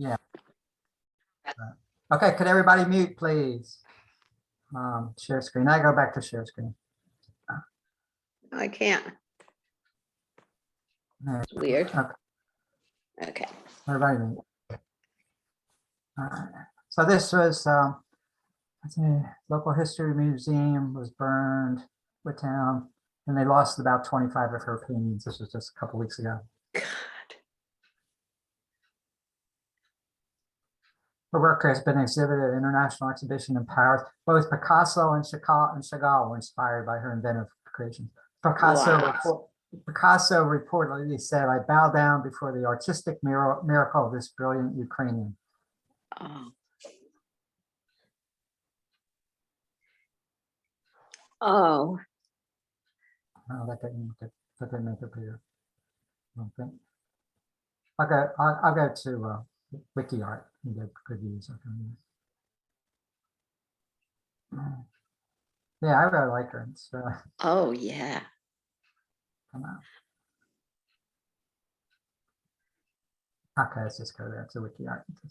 Yeah. Okay, could everybody mute, please? Share screen. I go back to share screen. I can't. There. It's weird. Okay, Okay. everybody mute. So this was local history museum was burned with town, and they lost about 25 of her paintings. This was just a couple weeks ago. God. Her work has been exhibited at international exhibition in Paris. Both Picasso and Chagall were inspired by her inventive creations. Picasso reportedly said, "I bow down before the artistic miracle of this brilliant Ukrainian." Oh. Oh. Oh, that didn't make it bigger. I don't think. I'll go to Wiki Art and get good views. Yeah, I really like her. It's, Oh, yeah. come on. Okay, let's just go there to Wiki Art. There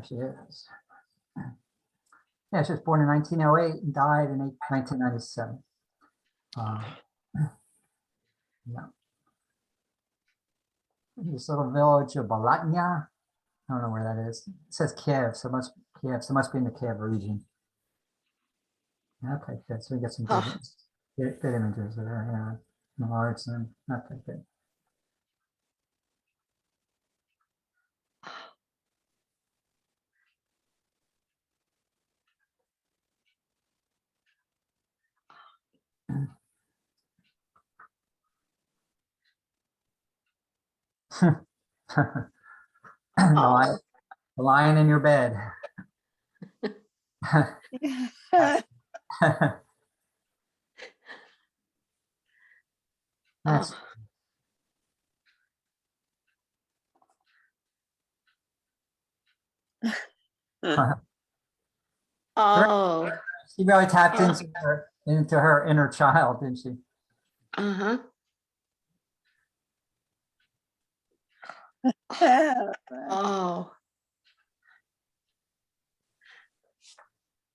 she is. Yeah, she was born in 1908 and died in 1997. Yeah. This little village of Balatnya. I don't know where that is. It says Kiev, so must be in the Kiev region. Okay, good. So we get some good images of her. Yeah, large and okay, good. The lion in your bed. That's, Oh. she really tapped into her inner child, didn't she? Uh-huh. Oh.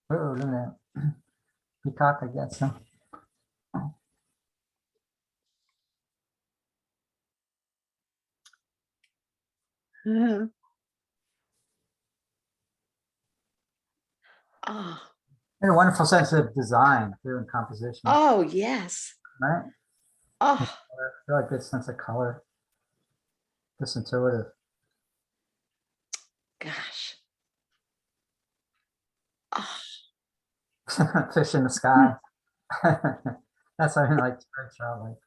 Oh, look at that. Peacock, I guess. Huh? Oh. And a wonderful sense of design too, and composition. Oh, yes. Right? Oh. Really good sense of color. Just intuitive. Gosh. Oh. Fish in the sky. That's something like very childlike.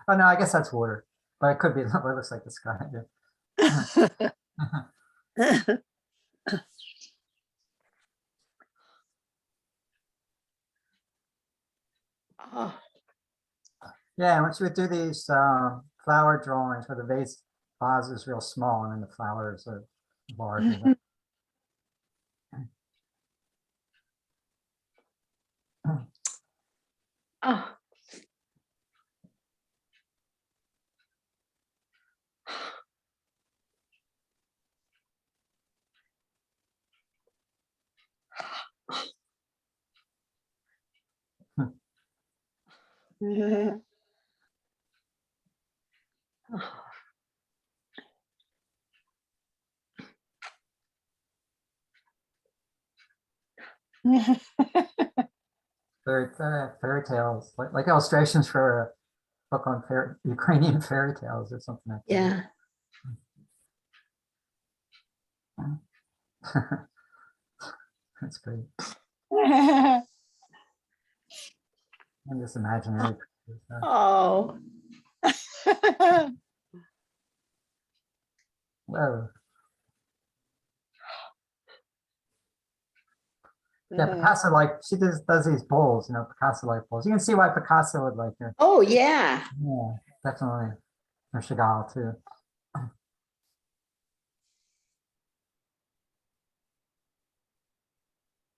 Oh no, I guess that's water, but it could be. It looks like the sky. Oh. Yeah, once we do these flower drawings where the vase is real small and then the flowers are larger. Oh. Fairy tales, like illustrations for a book on Ukrainian fairy tales or something like that. Yeah. That's great. And this imaginary. Oh. Whoa. Yeah, Picasso, like, she does these bowls, Picasso like bowls. You can see why Picasso would like her. Oh, yeah. Yeah, definitely. Or Chagall too.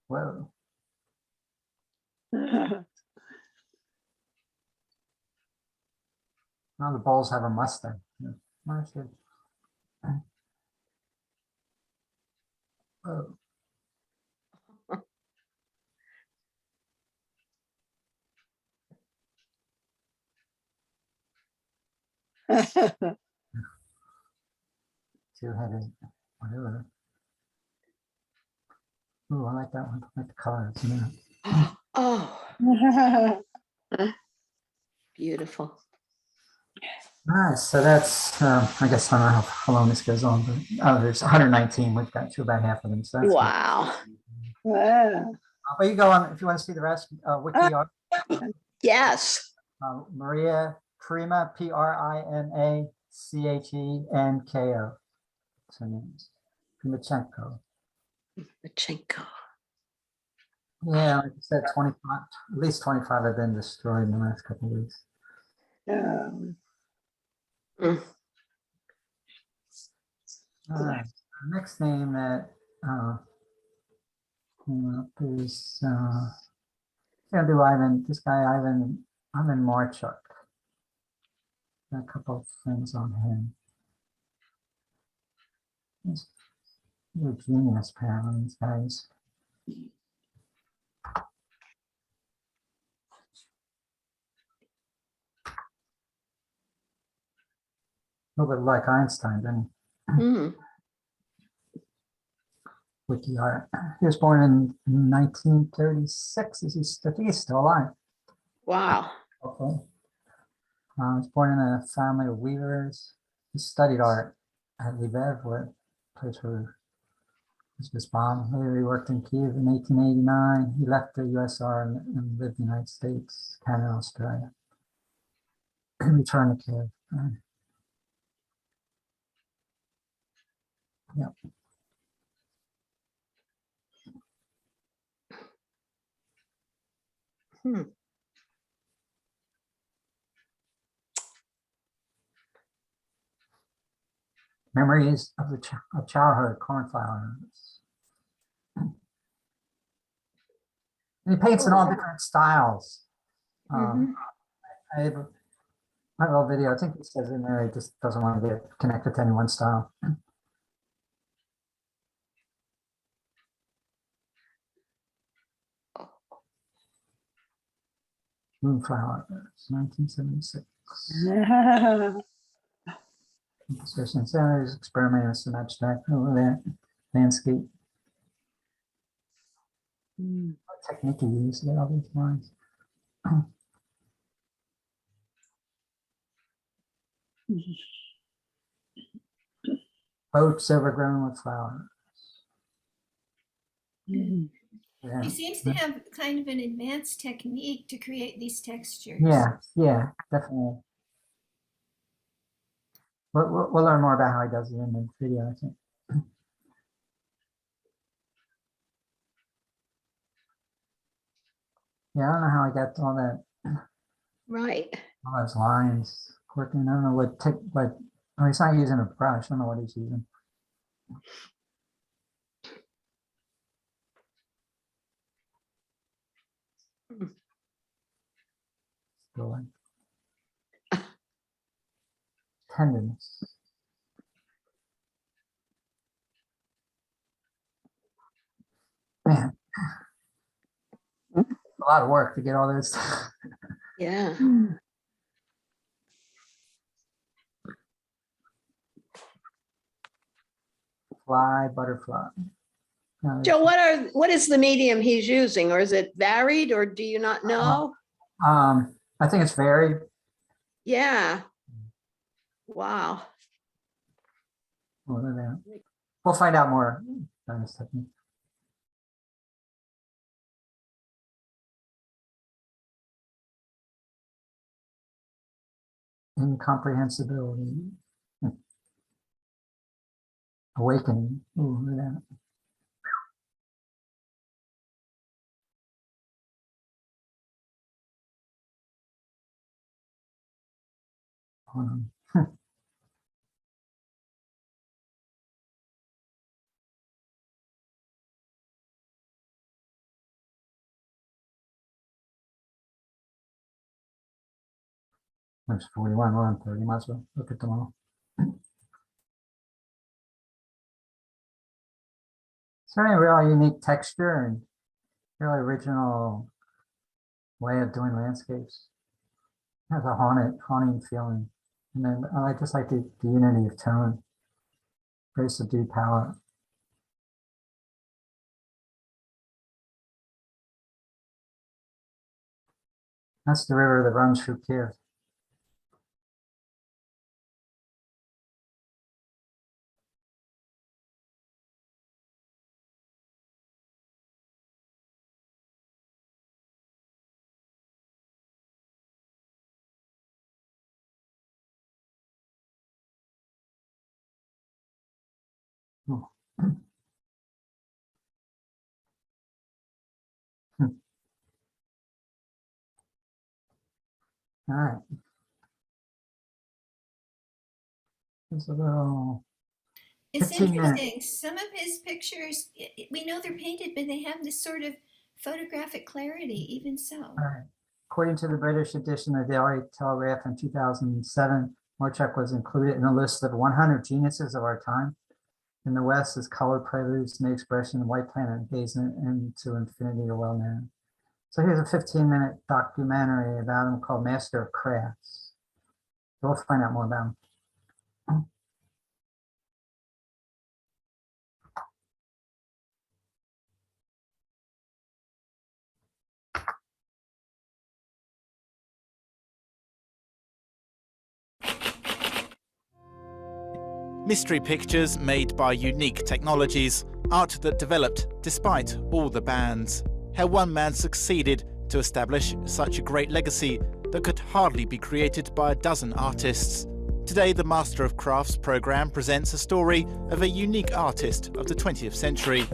Whoa. Now the bowls have a Mustang. Yeah. Marchuk. Whoa. Two-headed, whatever. Ooh, I like that one. I like the colors. Yeah. Oh, beautiful. Nice. So that's, I guess I don't know how long this goes on, but there's 119. We've got to about half of them. So that's good. Wow. But you go on if you want to see the rest. Wiki art. Yes. Maria Prima, Primachenko. That's her name. Pryimachenko. Pachenko. Yeah, like I said, 25, at least 25 have been destroyed in the last couple of weeks. Mm. All right. The next name that came up is gonna do Ivan. This guy Ivan Marchuk. Got a couple of things on him. He's a genius, apparently. These guys. A little bit like Einstein, then. Mm. Wiki art. He was born in 1936. I think he's still alive. Wow. Okay. He was born in a family of weavers. He studied art at Lviv, where place where he was bombed. Later, he worked in Kiev in 1889. He left the USSR and lived in the United States, Canada, and Australia. He returned to Kiev. Yep. Hmm. Memories of of childhood, cornflowers. And he paints in all different styles. Mhm. I have my little video. I think he says in there he just doesn't want to get connected to any one style. Moonflower, 1976. Composition centers, experimenting with some abstract over there. Landscape. What technique he used to get all these lines. Boats overgrown with flowers. Yeah. He seems to have kind of an advanced technique to create these textures. Yeah, definitely. We'll learn more about how he does it in the video, I think. Yeah, I don't know how he got all that, Right. all those lines working. I don't know what, oh, he's not using a brush. I don't know what he's using. Still tenderness. Man, a lot of work to get all this. Yeah. Fly, butterfly. Joe, what is the medium he's using, or is it varied, or do you not know? I think it's varied. Yeah. Wow. We'll find out more on this technique. Incomprehensibility. Awakening. Ooh, look at that. on. There's 41, we're on 30, might as well look at them all. It's very really unique texture and really original way of doing landscapes. It has a haunting feeling. And then I just like the unity of tone, very subdued palette. That's the river that runs through Kiev. Oh. All right. There's a little. It's 15 minutes. interesting. Some of his pictures, we know they're painted, but they have this sort of photographic clarity, even so. All right. According to the British edition of the Daily Telegraph in 2007, Marchuk was included in a list of 100 geniuses of our time. In the West, his color preludes and the expression White Planet Gaze into Infinity are well known. So here's a 15-minute documentary about him called Master of Crafts. We'll find out more about him. Mystery pictures made by unique technologies, art that developed despite all the bans. How one man succeeded to establish such a great legacy that could hardly be created by a dozen artists. Today, the Master of Crafts programme presents a story of a unique artist of the 20th century.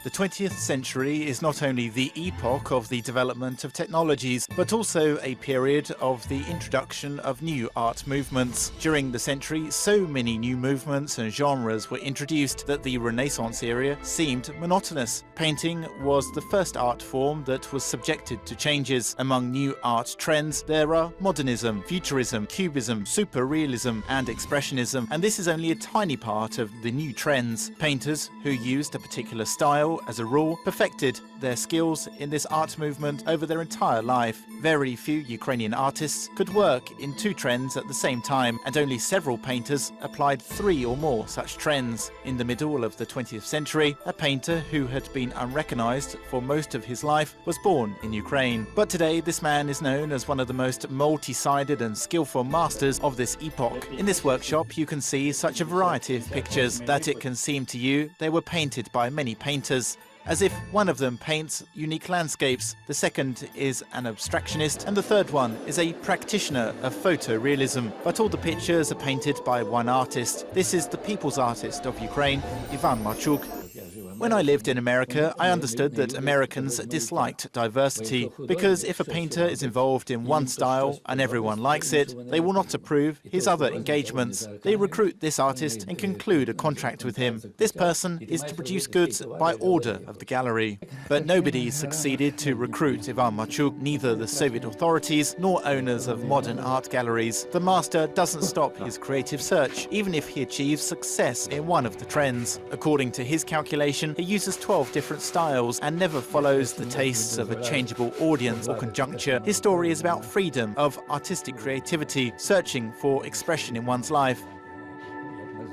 The 20th century is not only the epoch of the development of technologies, but also a period of the introduction of new art movements. During the century, so many new movements and genres were introduced that the Renaissance era seemed monotonous. Painting was the first art form that was subjected to changes. Among new art trends, there are modernism, futurism, cubism, superrealism, and expressionism, and this is only a tiny part of the new trends. Painters who used a particular style as a rule, perfected their skills in this art movement over their entire life. Very few Ukrainian artists could work in two trends at the same time, and only several painters applied three or more such trends. In the middle of the 20th century, a painter who had been unrecognized for most of his life was born in Ukraine. But today, this man is known as one of the most multi-sided and skillful masters of this epoch. In this workshop, you can see such a variety of pictures that it can seem to you they were painted by many painters. As if one of them paints unique landscapes, the second is an abstractionist, and the third one is a practitioner of photorealism. But all the pictures are painted by one artist. This is the people's artist of Ukraine, Ivan Marchuk. When I lived in America, I understood that Americans disliked diversity, because if a painter is involved in one style and everyone likes it, they will not approve his other engagements. They recruit this artist and conclude a contract with him. This person is to produce goods by order of the gallery. But nobody succeeded to recruit Ivan Marchuk, neither the Soviet authorities nor owners of modern art galleries. The master doesn't stop his creative search, even if he achieves success in one of the trends. According to his calculation, he uses 12 different styles and never follows the tastes of a changeable audience or conjuncture. His story is about freedom of artistic creativity, searching for expression in one's life.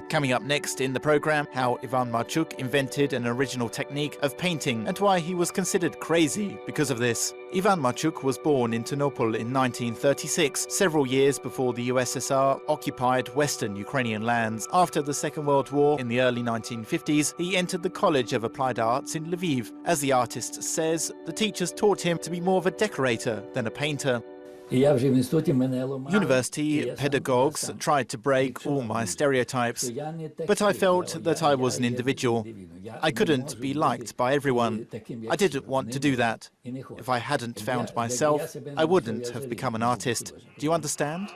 Coming up next in the programme, how Ivan Marchuk invented an original technique of painting and why he was considered crazy because of this. Ivan Marchuk was born in Ternopil in 1936, several years before the USSR occupied western Ukrainian lands. After the Second World War in the early 1950s, he entered the College of Applied Arts in Lviv. As the artist says, the teachers taught him to be more of a decorator than a painter. University pedagogues tried to break all my stereotypes, but I felt that I was an individual. I couldn't be liked by everyone. I didn't want to do that. If I hadn't found myself, I wouldn't have become an artist. Do you understand?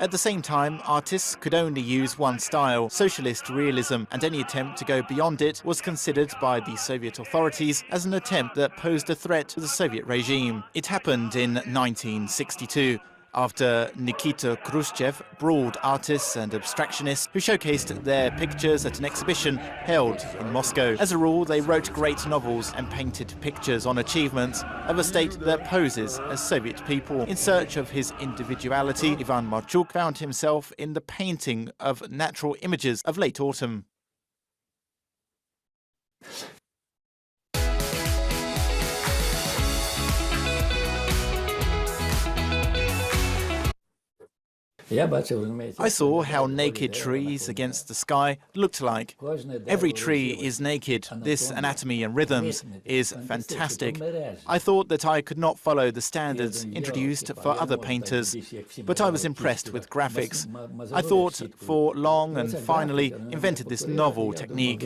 At the same time, artists could only use one style, socialist realism, and any attempt to go beyond it was considered by the Soviet authorities as an attempt that posed a threat to the Soviet regime. It happened in 1962. After Nikita Khrushchev brawled artists and abstractionists who showcased their pictures at an exhibition held in Moscow. As a rule, they wrote great novels and painted pictures on achievements of a state that poses as Soviet people. In search of his individuality, Ivan Marchuk found himself in the painting of natural images of late autumn. I saw how naked trees against the sky looked like. Every tree is naked. This anatomy and rhythms is fantastic. I thought that I could not follow the standards introduced for other painters, but I was impressed with graphics. I thought for long and finally invented this novel technique.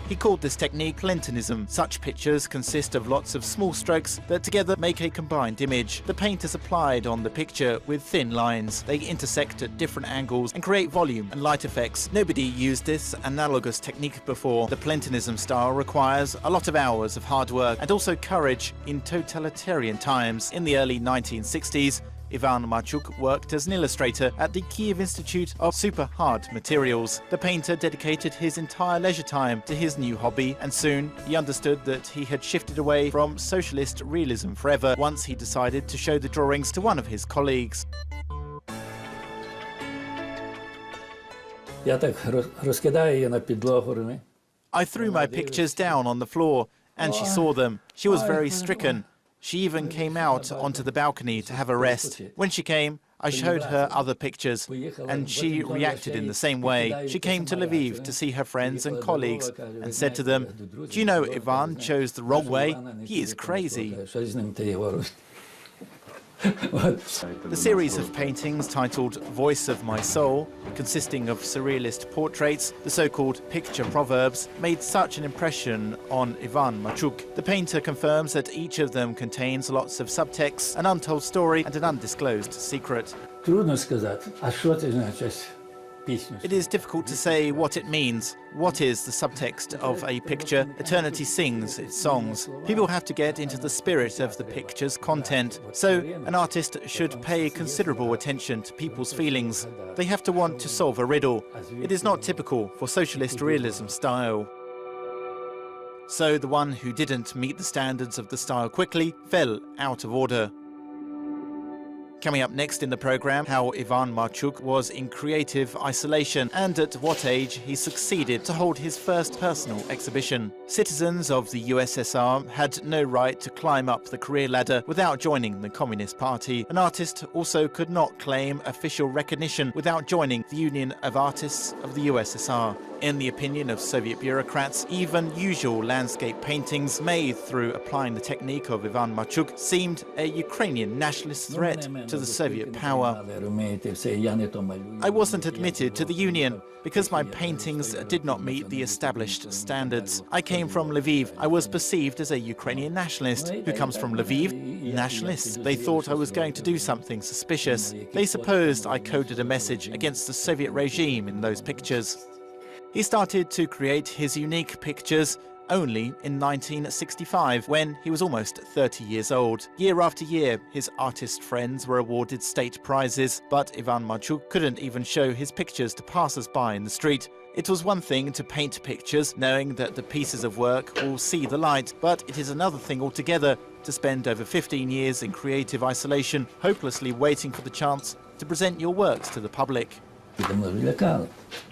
He called this technique Lentinism. Such pictures consist of lots of small strokes that together make a combined image. The paint is applied on the picture with thin lines. They intersect at different angles and create volume and light effects. Nobody used this analogous technique before. The Lentinism style requires a lot of hours of hard work and also courage in totalitarian times. In the early 1960s, Ivan Marchuk worked as an illustrator at the Kiev Institute of Super Hard Materials. The painter dedicated his entire leisure time to his new hobby, and soon he understood that he had shifted away from socialist realism forever once he decided to show the drawings to one of his colleagues. I threw my pictures down on the floor, and she saw them. She was very stricken. She even came out onto the balcony to have a rest. When she came, I showed her other pictures, and she reacted in the same way. She came to Lviv to see her friends and colleagues and said to them, "Do you know Ivan chose the wrong way? He is crazy." The series of paintings titled Voice of My Soul, consisting of surrealist portraits, the so-called picture proverbs, made such an impression on Ivan Machuk. The painter confirms that each of them contains lots of subtext, an untold story and an undisclosed secret. It is difficult to say what it means. What is the subtext of a picture? Eternity sings its songs. People have to get into the spirit of the picture's content. So an artist should pay considerable attention to people's feelings. They have to want to solve a riddle. It is not typical for socialist realism style. So the one who didn't meet the standards of the style quickly fell out of order. Coming up next in the program, how Ivan Marchuk was in creative isolation and at what age he succeeded to hold his first personal exhibition. Citizens of the USSR had no right to climb up the career ladder without joining the Communist Party. An artist also could not claim official recognition without joining the Union of Artists of the USSR. In the opinion of Soviet bureaucrats, even usual landscape paintings made through applying the technique of Ivan Marchuk seemed a Ukrainian nationalist threat to the Soviet power. I wasn't admitted to the Union because my paintings did not meet the established standards. I came from Lviv. I was perceived as a Ukrainian nationalist. Who comes from Lviv? Nationalists. They thought I was going to do something suspicious. They supposed I coded a message against the Soviet regime in those pictures. He started to create his unique pictures only in 1965, when he was almost 30 years old. Year after year, his artist friends were awarded state prizes, but Ivan Marchuk couldn't even show his pictures to passers-by in the street. It was one thing to paint pictures, knowing that the pieces of work will see the light, but it is another thing altogether to spend over 15 years in creative isolation, hopelessly waiting for the chance to present your works to the public.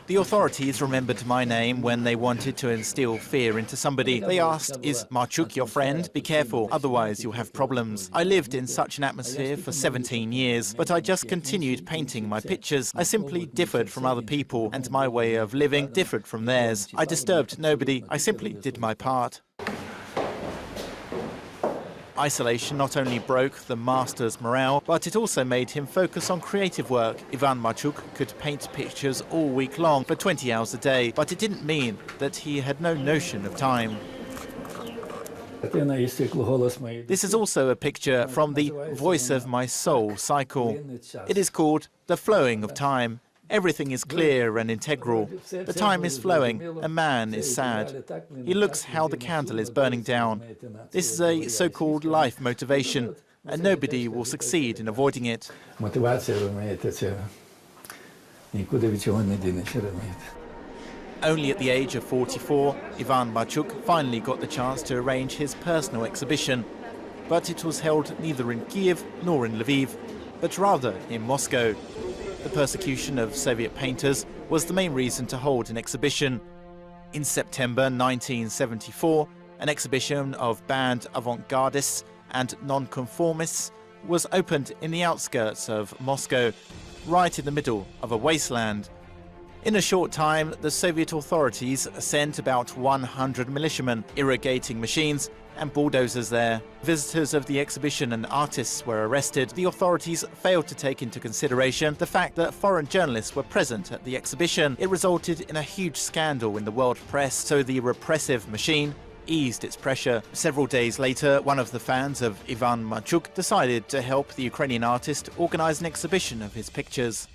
The authorities remembered my name when they wanted to instill fear into somebody. They asked, "Is Marchuk your friend? Be careful, otherwise you'll have problems." I lived in such an atmosphere for 17 years, but I just continued painting my pictures. I simply differed from other people, and my way of living differed from theirs. I disturbed nobody. I simply did my part. Isolation not only broke the master's morale, but it also made him focus on creative work. Ivan Marchuk could paint pictures all week long for 20 hours a day, but it didn't mean that he had no notion of time. This is also a picture from the Voice of My Soul cycle. It is called The Flowing of Time. Everything is clear and integral. The time is flowing, a man is sad. He looks how the candle is burning down. This is a so-called life motivation, and nobody will succeed in avoiding it. Only at the age of 44, Ivan Marchuk finally got the chance to arrange his personal exhibition. But it was held neither in Kiev nor in Lviv, but rather in Moscow. The persecution of Soviet painters was the main reason to hold an exhibition. In September 1974, an exhibition of banned avant-gardists and nonconformists was opened in the outskirts of Moscow, right in the middle of a wasteland. In a short time, the Soviet authorities sent about 100 militiamen, irrigating machines and bulldozers there. Visitors of the exhibition and artists were arrested. The authorities failed to take into consideration the fact that foreign journalists were present at the exhibition. It resulted in a huge scandal in the world press, so the repressive machine eased its pressure. Several days later, one of the fans of Ivan Machuk decided to help the Ukrainian artist organize an exhibition of his pictures.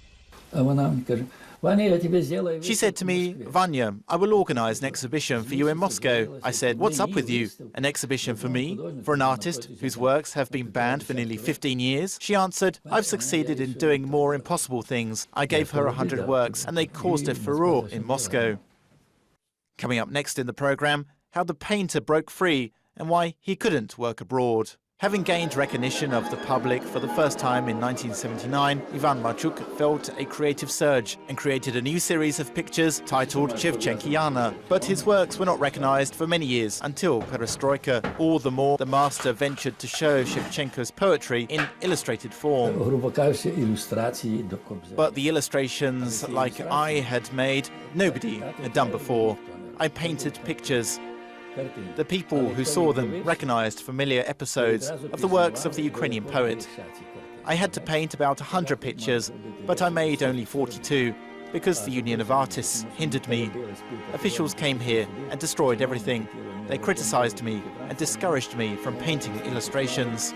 She said to me, "Vanya, I will organize an exhibition for you in Moscow." I said, "What's up with you? An exhibition for me? For an artist whose works have been banned for nearly 15 years? She answered, "I've succeeded in doing more impossible things." I gave her 100 works and they caused a furore in Moscow. Coming up next in the program, how the painter broke free and why he couldn't work abroad. Having gained recognition of the public for the first time in 1979, Ivan Marchuk felt a creative surge and created a new series of pictures titled Shevchenkiana. But his works were not recognized for many years until Perestroika. All the more, the master ventured to show Shevchenko's poetry in illustrated form. But the illustrations like I had made, nobody had done before. I painted pictures. The people who saw them recognized familiar episodes of the works of the Ukrainian poet. I had to paint about 100 pictures, but I made only 42 because the Union of Artists hindered me. Officials came here and destroyed everything. They criticized me and discouraged me from painting illustrations.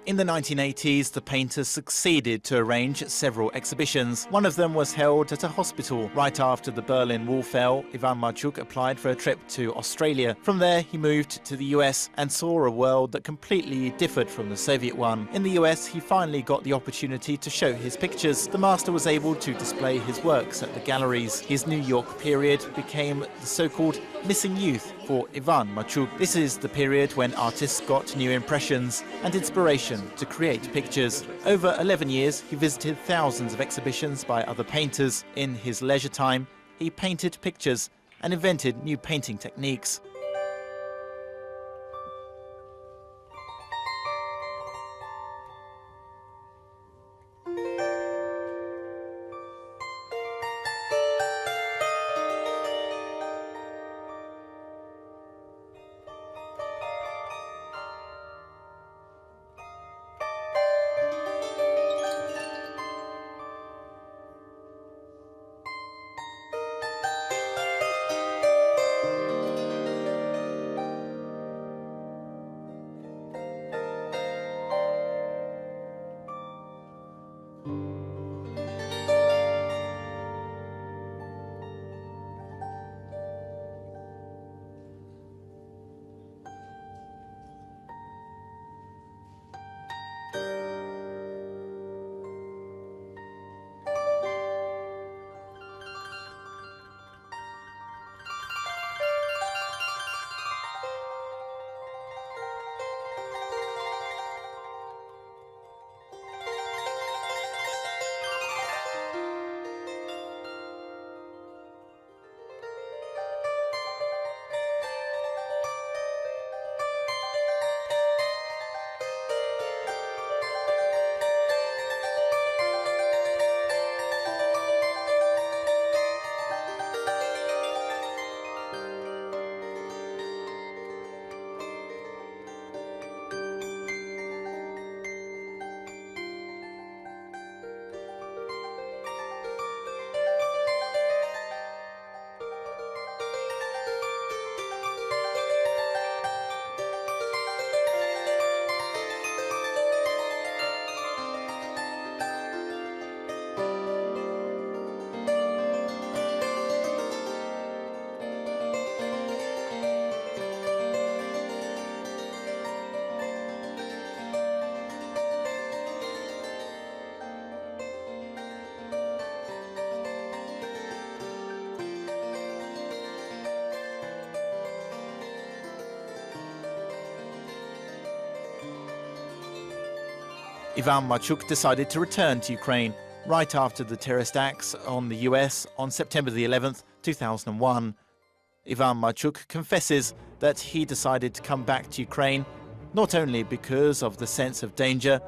In the 1980s, the painters succeeded to arrange several exhibitions. One of them was held at a hospital. Right after the Berlin Wall fell, Ivan Marchuk applied for a trip to Australia. From there, he moved to the US and saw a world that completely differed from the Soviet one. In the US, he finally got the opportunity to show his pictures. The master was able to display his works at the galleries. His New York period became the so-called missing youth for Ivan Marchuk. This is the period when artists got new impressions and inspiration to create pictures. Over 11 years, he visited thousands of exhibitions by other painters. In his leisure time, he painted pictures and invented new painting techniques. Ivan Marchuk decided to return to Ukraine right after the terrorist acts on the US on September the 11th, 2001. Ivan Marchuk confesses that he decided to come back to Ukraine not only because of the sense of danger,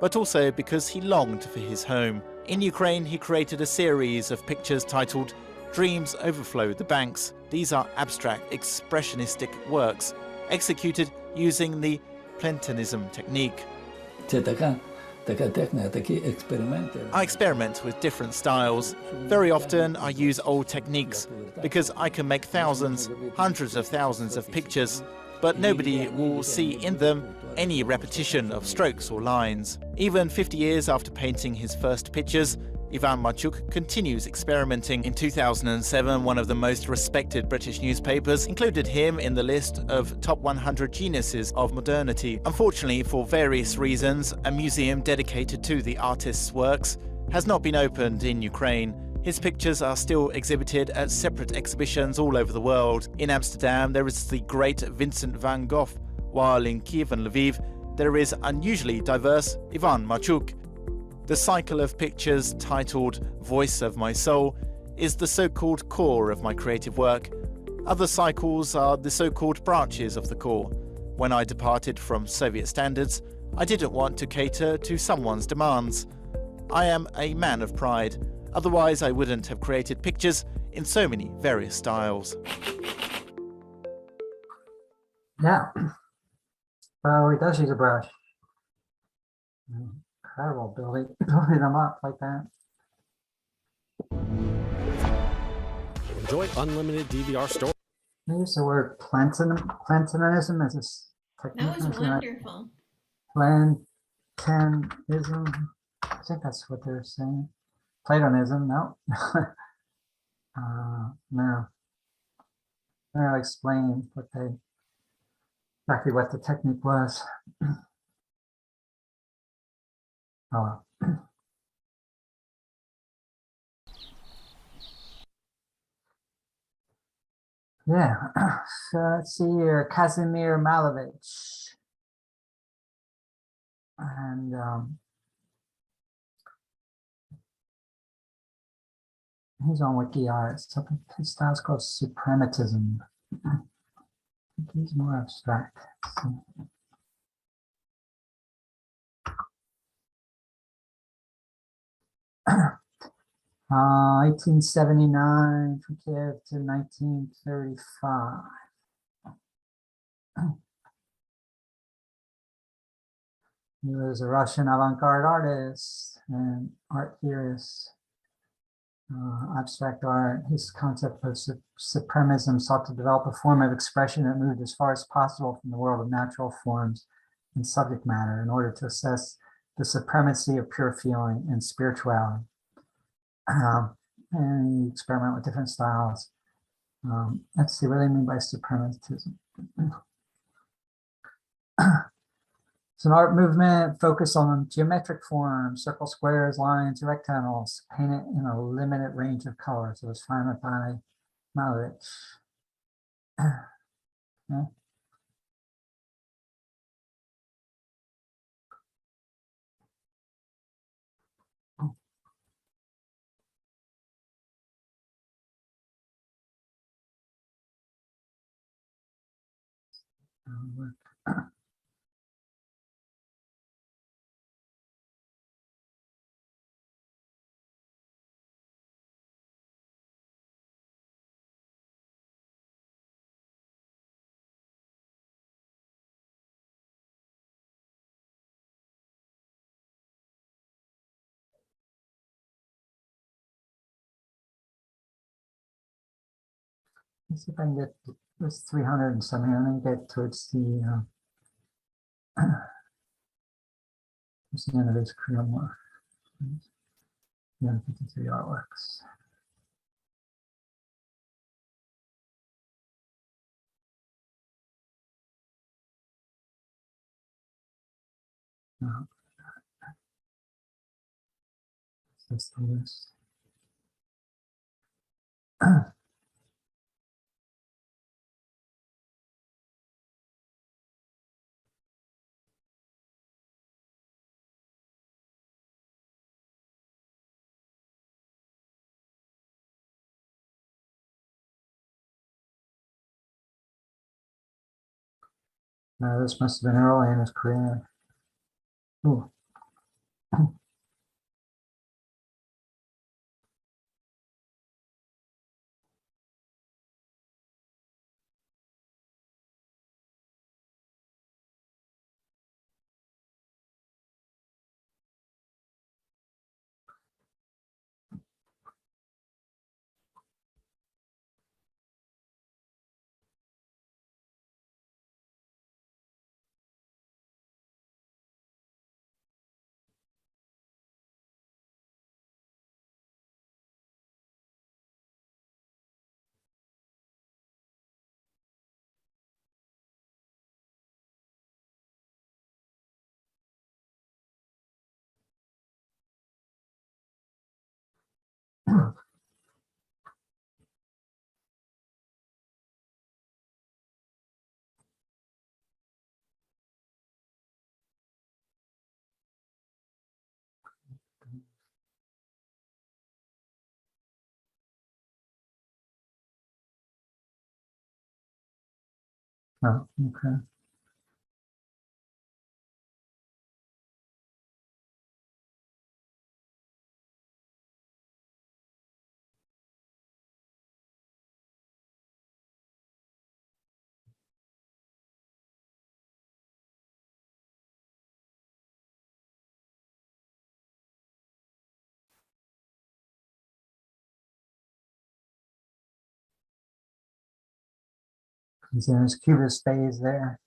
but also because he longed for his home. In Ukraine, he created a series of pictures titled Dreams Overflow the Banks. These are abstract, expressionistic works executed using the Lentinism technique. I experiment with different styles. Very often I use old techniques because I can make thousands, hundreds of thousands of pictures, but nobody will see in them any repetition of strokes or lines. Even 50 years after painting his first pictures, Ivan Marchuk continues experimenting. In 2007, one of the most respected British newspapers included him in the list of top 100 geniuses of modernity. Unfortunately, for various reasons, a museum dedicated to the artist's works has not been opened in Ukraine. His pictures are still exhibited at separate exhibitions all over the world. In Amsterdam, there is the great Vincent van Gogh, while in Kiev and Lviv, there is unusually diverse Ivan Marchuk. The cycle of pictures titled Voice of My Soul is the so-called core of my creative work. Other cycles are the so-called branches of the core. When I departed from Soviet standards, I didn't want to cater to someone's demands. I am a man of pride, otherwise I wouldn't have created pictures in so many various styles. Yeah. Oh, he does use a brush. Incredible, building them up like that. Enjoy unlimited DVR storage. They use the word Platonism as a technique. That was wonderful. Platonism. I think that's what they're saying. Platonism, no. No. They'll explain exactly what the technique was. Oh. Yeah, so let's see here, Kasimir Malevich. And he's on WikiArts. Something his style's called suprematism. I think he's more abstract. 1879 from Kiev to 1935. He was a Russian avant-garde artist and art theorist. Abstract art. His concept of supremism sought to develop a form of expression that moved as far as possible from the world of natural forms and subject matter in order to assess the supremacy of pure feeling and spirituality. And you experiment with different styles. Let's see what they mean by suprematism. It's an art movement focused on geometric forms, circles, squares, lines, rectangles, painted in a limited range of colors. It was founded by Malevich. Yeah. Let's see if I can get this 300 and something. I'm going to get towards the end of his career more. 353 artworks. No. That's the list. No, this must have been early in his career. Ooh. Oh, okay. He's in his Cubist phase there.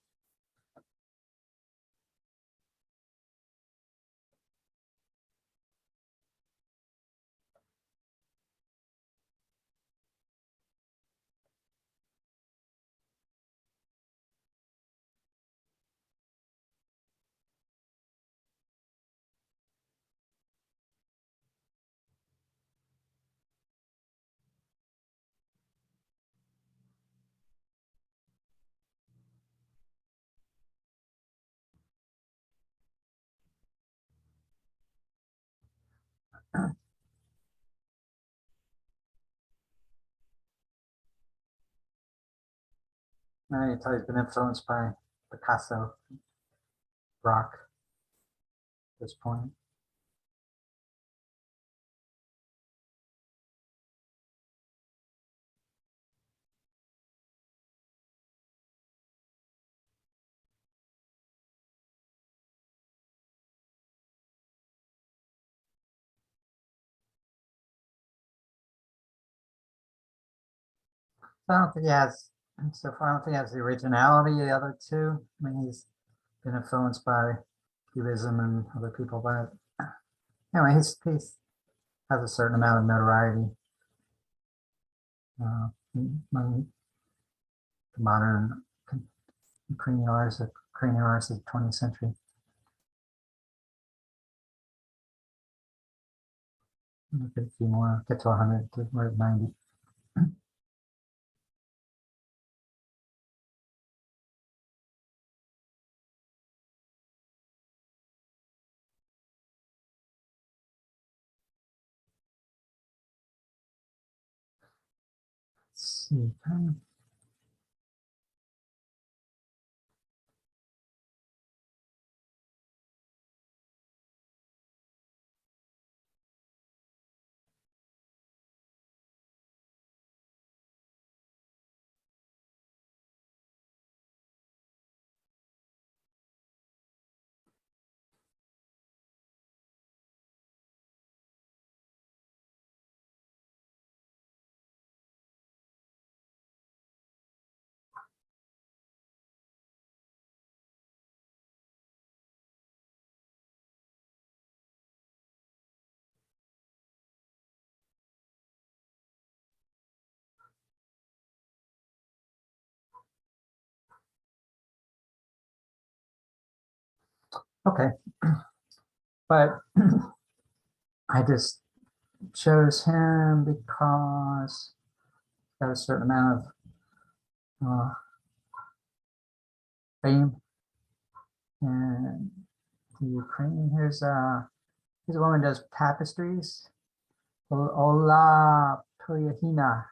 Now you tell he's been influenced by Picasso, rock at this point. I don't think he has, so far, I don't think he has the originality of the other two. I mean, he's been influenced by Cubism and other people, but anyway, his piece has a certain amount of notoriety among the modern Ukrainian artists of the 20th century. Look at a few more, get to 100, we're at 90. Let's see. Okay, but I just chose him because got a certain amount of fame, and the Ukrainian. Here's a woman who does tapestries. Ola Pryimachenko.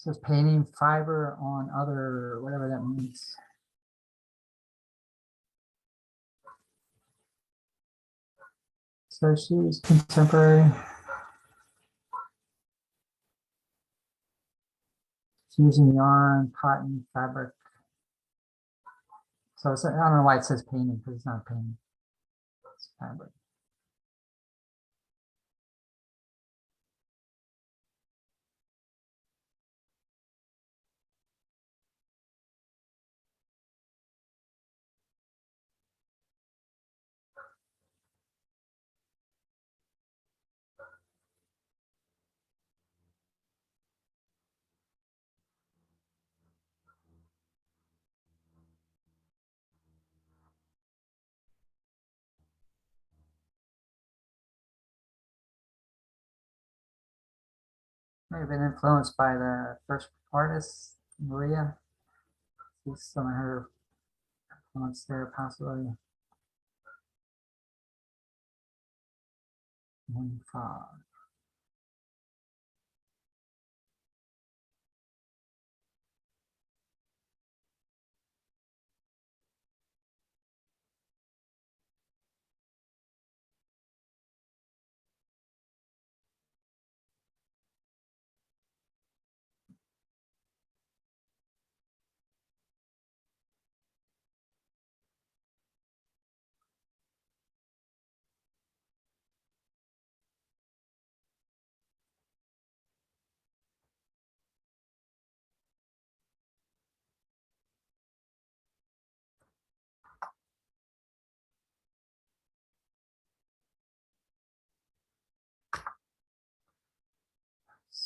says painting fiber on other, whatever that means. So she's contemporary. She's using yarn, cotton, fabric. So I don't know why it says painting, because it's not painting. It's fabric. May have been influenced by the first artist, Maria. See some of her influence there, possibly. 1, 5.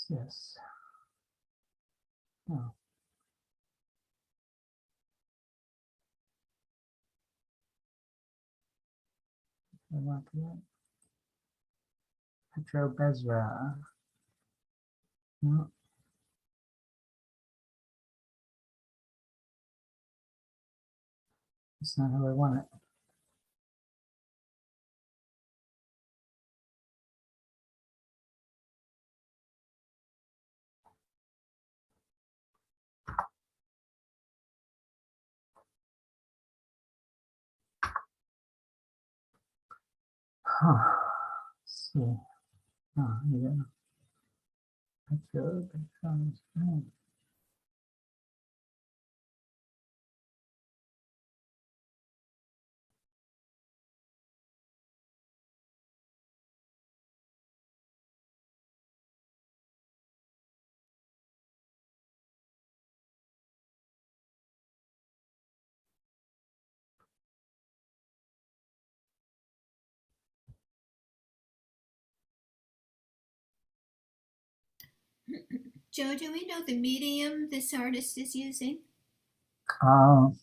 Yes. Oh. I want that. Petro Bezra. No. That's not how I want it. Huh. Let's see. Oh, yeah. Petro Bezra. Joe, do we know the medium this artist is using? Well,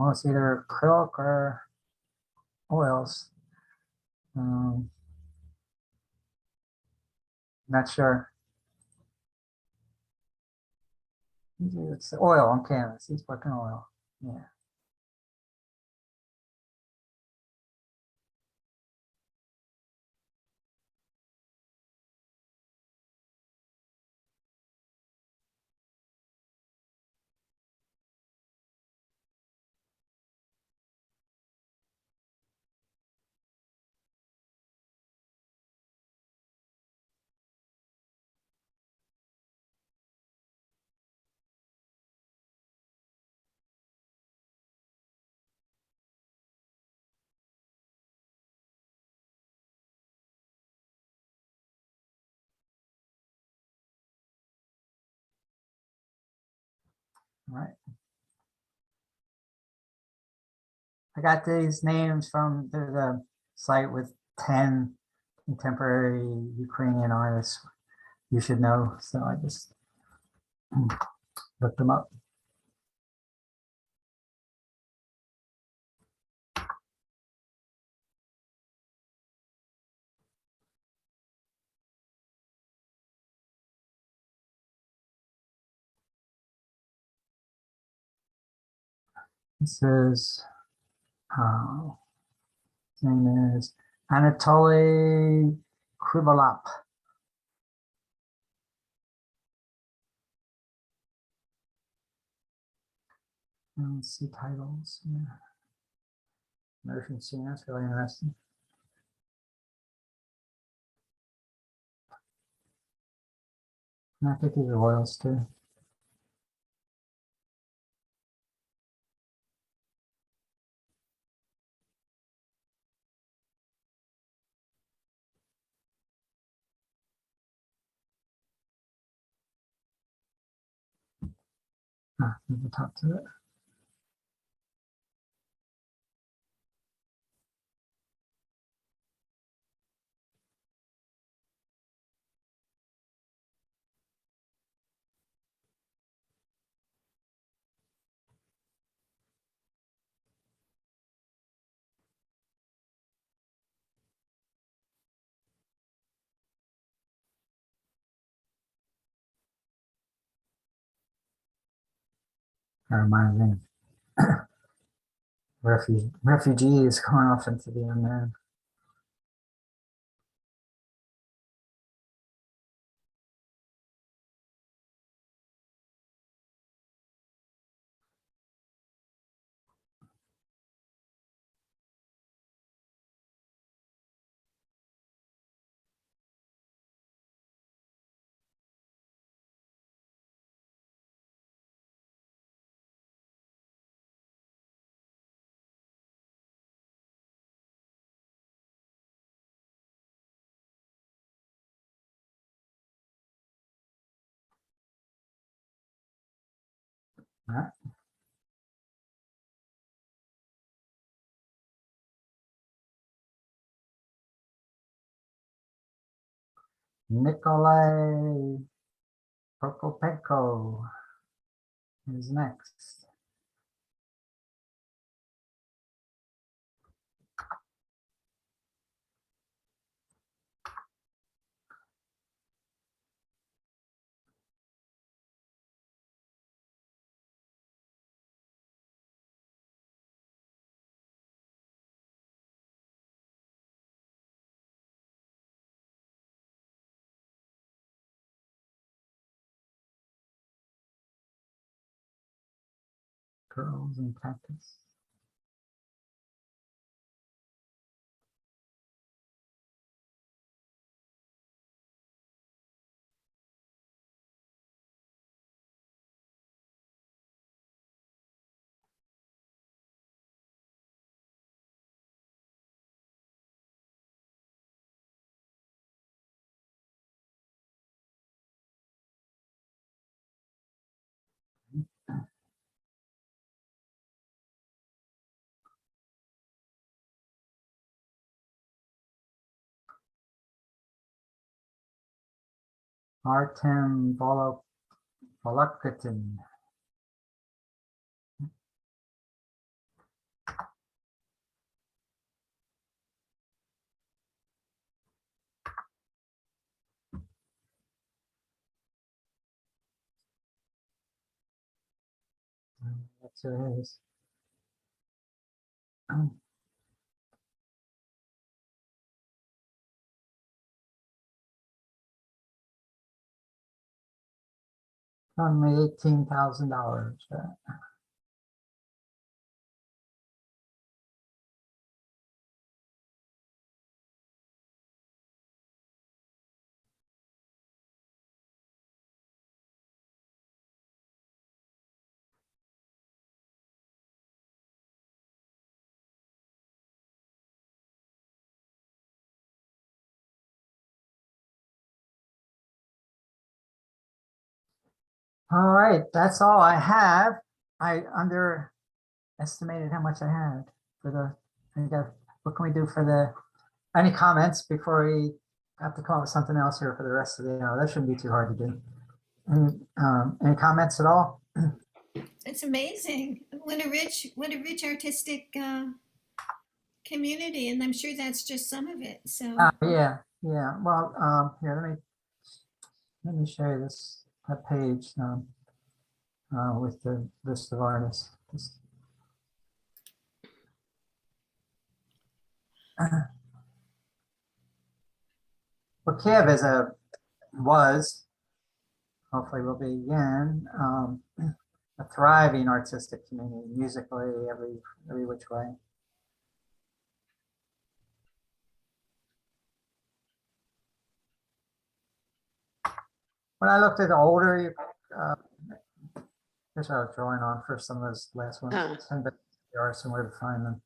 it's either acrylic or oils. Not sure. It's oil on canvas. He's working oil. Yeah. All right. I got these names from the site with 10 contemporary Ukrainian artists you should know. So I just looked them up. This is, his name is Anatoly Krivolap. And see titles. Yeah. Motion scene, that's really interesting. And I think these are oils too. Need to talk to it. That reminds me. Refugees going off into the unknown. All right. Nikolai Prokopenko is next. Girls and cactus. Artem Volokutin. That's who it is. Only $18,000. All right, that's all I have. I underestimated how much I had for the, what can we do for the, any comments before we have to come up with something else here for the rest of the hour? That shouldn't be too hard to do. Any comments at all? It's amazing. What a rich artistic community, and I'm sure that's just some of it. So Yeah. Well, here, let me show you this page with the list of artists. Well, Kiev was, hopefully will be again, a thriving artistic community, musically, every which way. When I looked at the older, here's what I was drawing on for some of those last ones. There are somewhere to find them.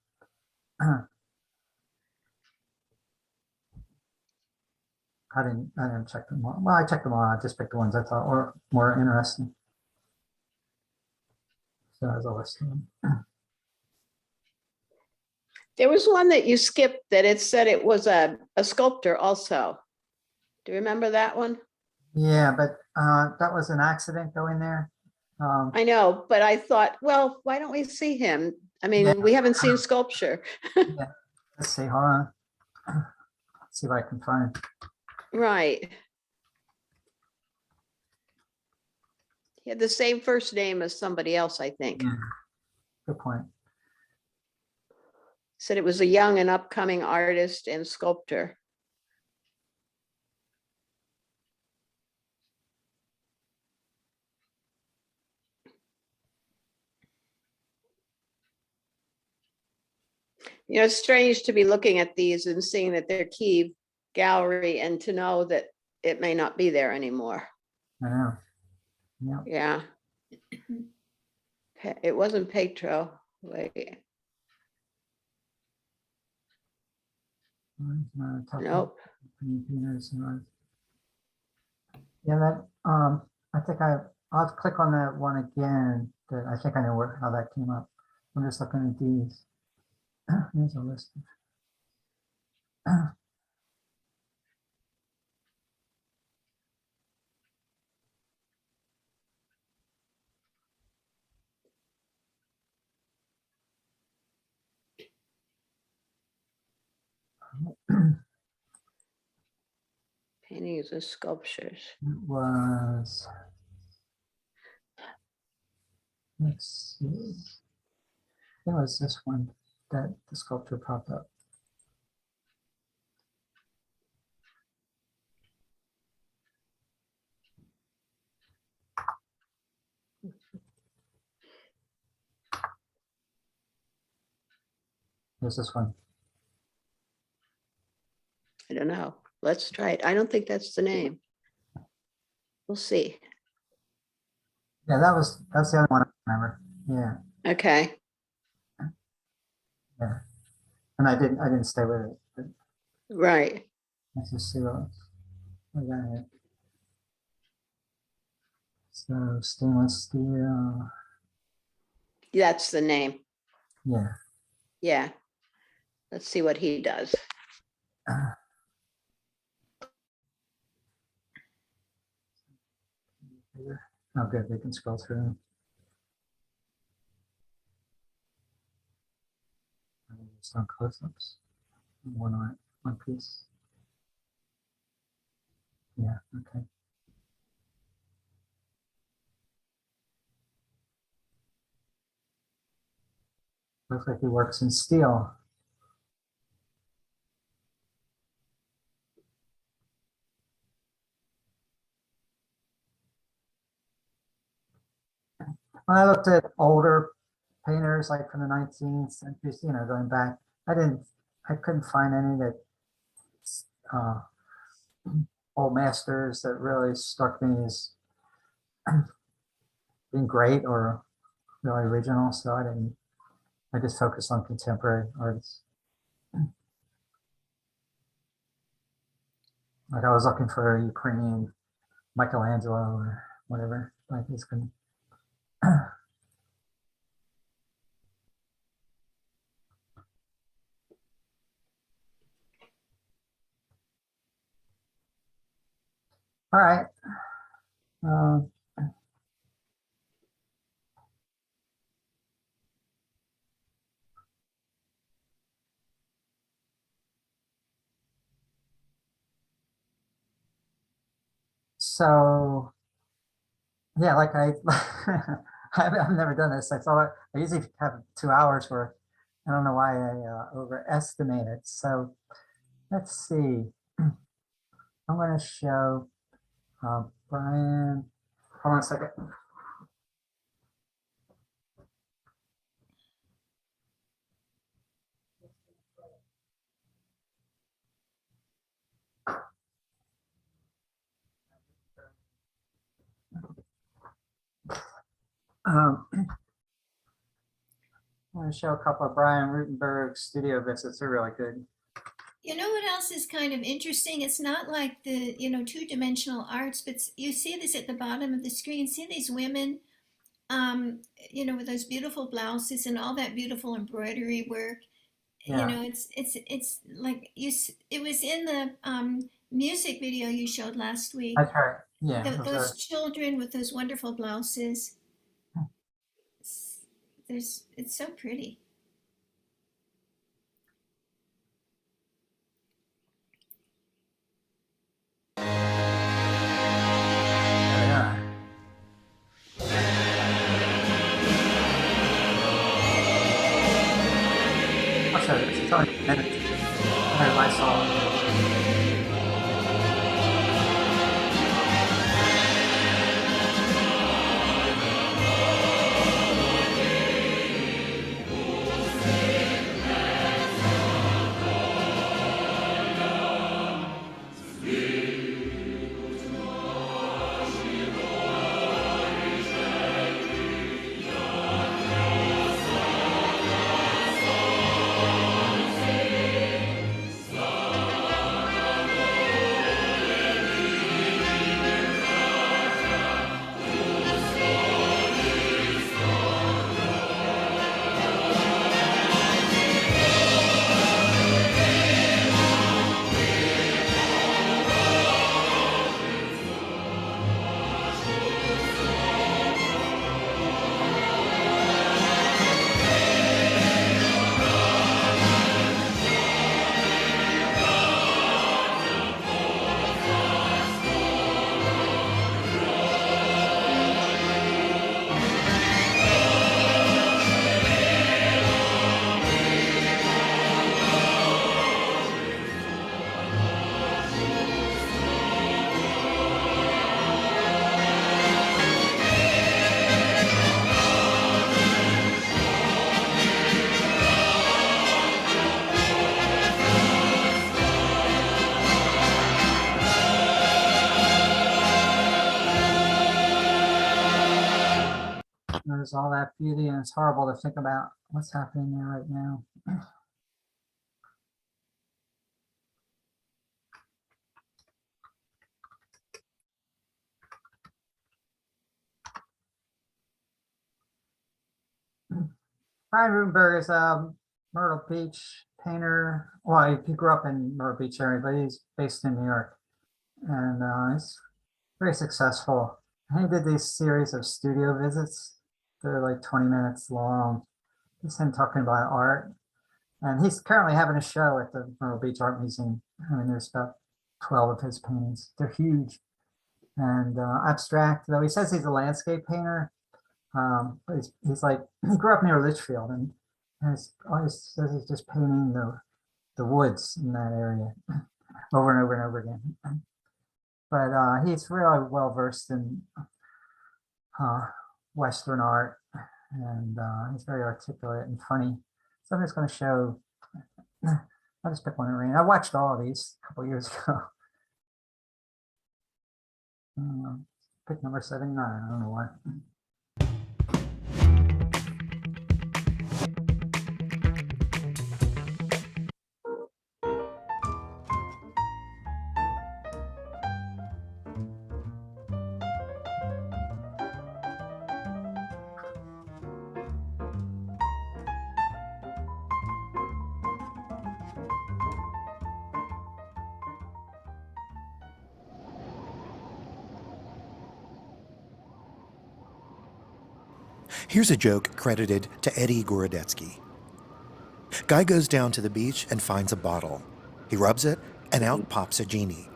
I didn't check them all. Well, I checked them all. I just picked the ones I thought were more interesting. So as a list of them. There was one that you skipped that it said it was a sculptor also. Do you remember that one? Yeah, but that was an accident going there. I know, but I thought, well, why don't we see him? I mean, Yeah. we haven't seen sculpture. Yeah. Let's see. Hold on. Let's see if I can find. Right. He had the same first name as somebody else, I think. Yeah. Good point. Said it was a young and upcoming artist and sculptor. You know, it's strange to be looking at these and seeing that they're Kiev gallery and to know that it may not be there anymore. I know. Yeah. Yeah. It wasn't Petro. Wait. Nope. Yeah, that I think I'll click on that one again. That I think I know how that came up. I'm just looking at these. Here's a list. Paintings and sculptures. It was. Let's see. It was this one that the sculpture popped up. There's this one. I don't know. Let's try it. I don't think that's the name. We'll see. Yeah, that's the other one I remember. Yeah. Okay. Yeah. And I didn't stay with it. But Right. let's just see what we got here. So stainless steel. That's the name. Yeah. Yeah. Let's see what he does. Oh, good. We can scroll through. Just on close-ups. One piece. Yeah. Okay. Looks like he works in steel. When I looked at older painters, like from the 19th century, going back, I couldn't find any that old masters that really struck me as being great or really original. So I just focused on contemporary artists. Like I was looking for a Ukrainian Michelangelo or whatever, like he's going All right. So, yeah, like I've never done this. I thought I usually have 2 hours worth. I don't know why I overestimated. So let's see. I'm going to show Brian. Hold on a second. Um, I want to show a couple of Brian Ruttenberg studio visits. They're really good. You know what else is kind of interesting? It's not like the, two-dimensional arts, but you see this at the bottom of the screen. See these women, with those beautiful blouses and all that beautiful embroidery work. Yeah. It's like it was in the music video you showed last week. That's right. Yeah. Those children with those wonderful blouses. It's so pretty. It's only a minute. I saw. There's all that beauty, and it's horrible to think about what's happening there right now. Brian Ruttenberg is a Myrtle Beach painter. Well, he grew up in Myrtle Beach area, but he's based in New York, and he's very successful. He did these series of studio visits. They're like 20 minutes long. Just him talking about art. And he's currently having a show at the Myrtle Beach Art Museum. I mean, there's about 12 of his paintings. They're huge and abstract, though he says he's a landscape painter. But he's like, he grew up near Litchfield and he's always says he's just painting the woods in that area over and over and over again. But he's really well versed in Western art, and he's very articulate and funny. So I'm just going to show, I'll just pick one at random. I watched all of these a couple years ago. Pick number 79, I don't know why. Here's a joke credited to Eddie Gorodetsky. Guy goes down to the beach and finds a bottle. He rubs it, and out pops a genie.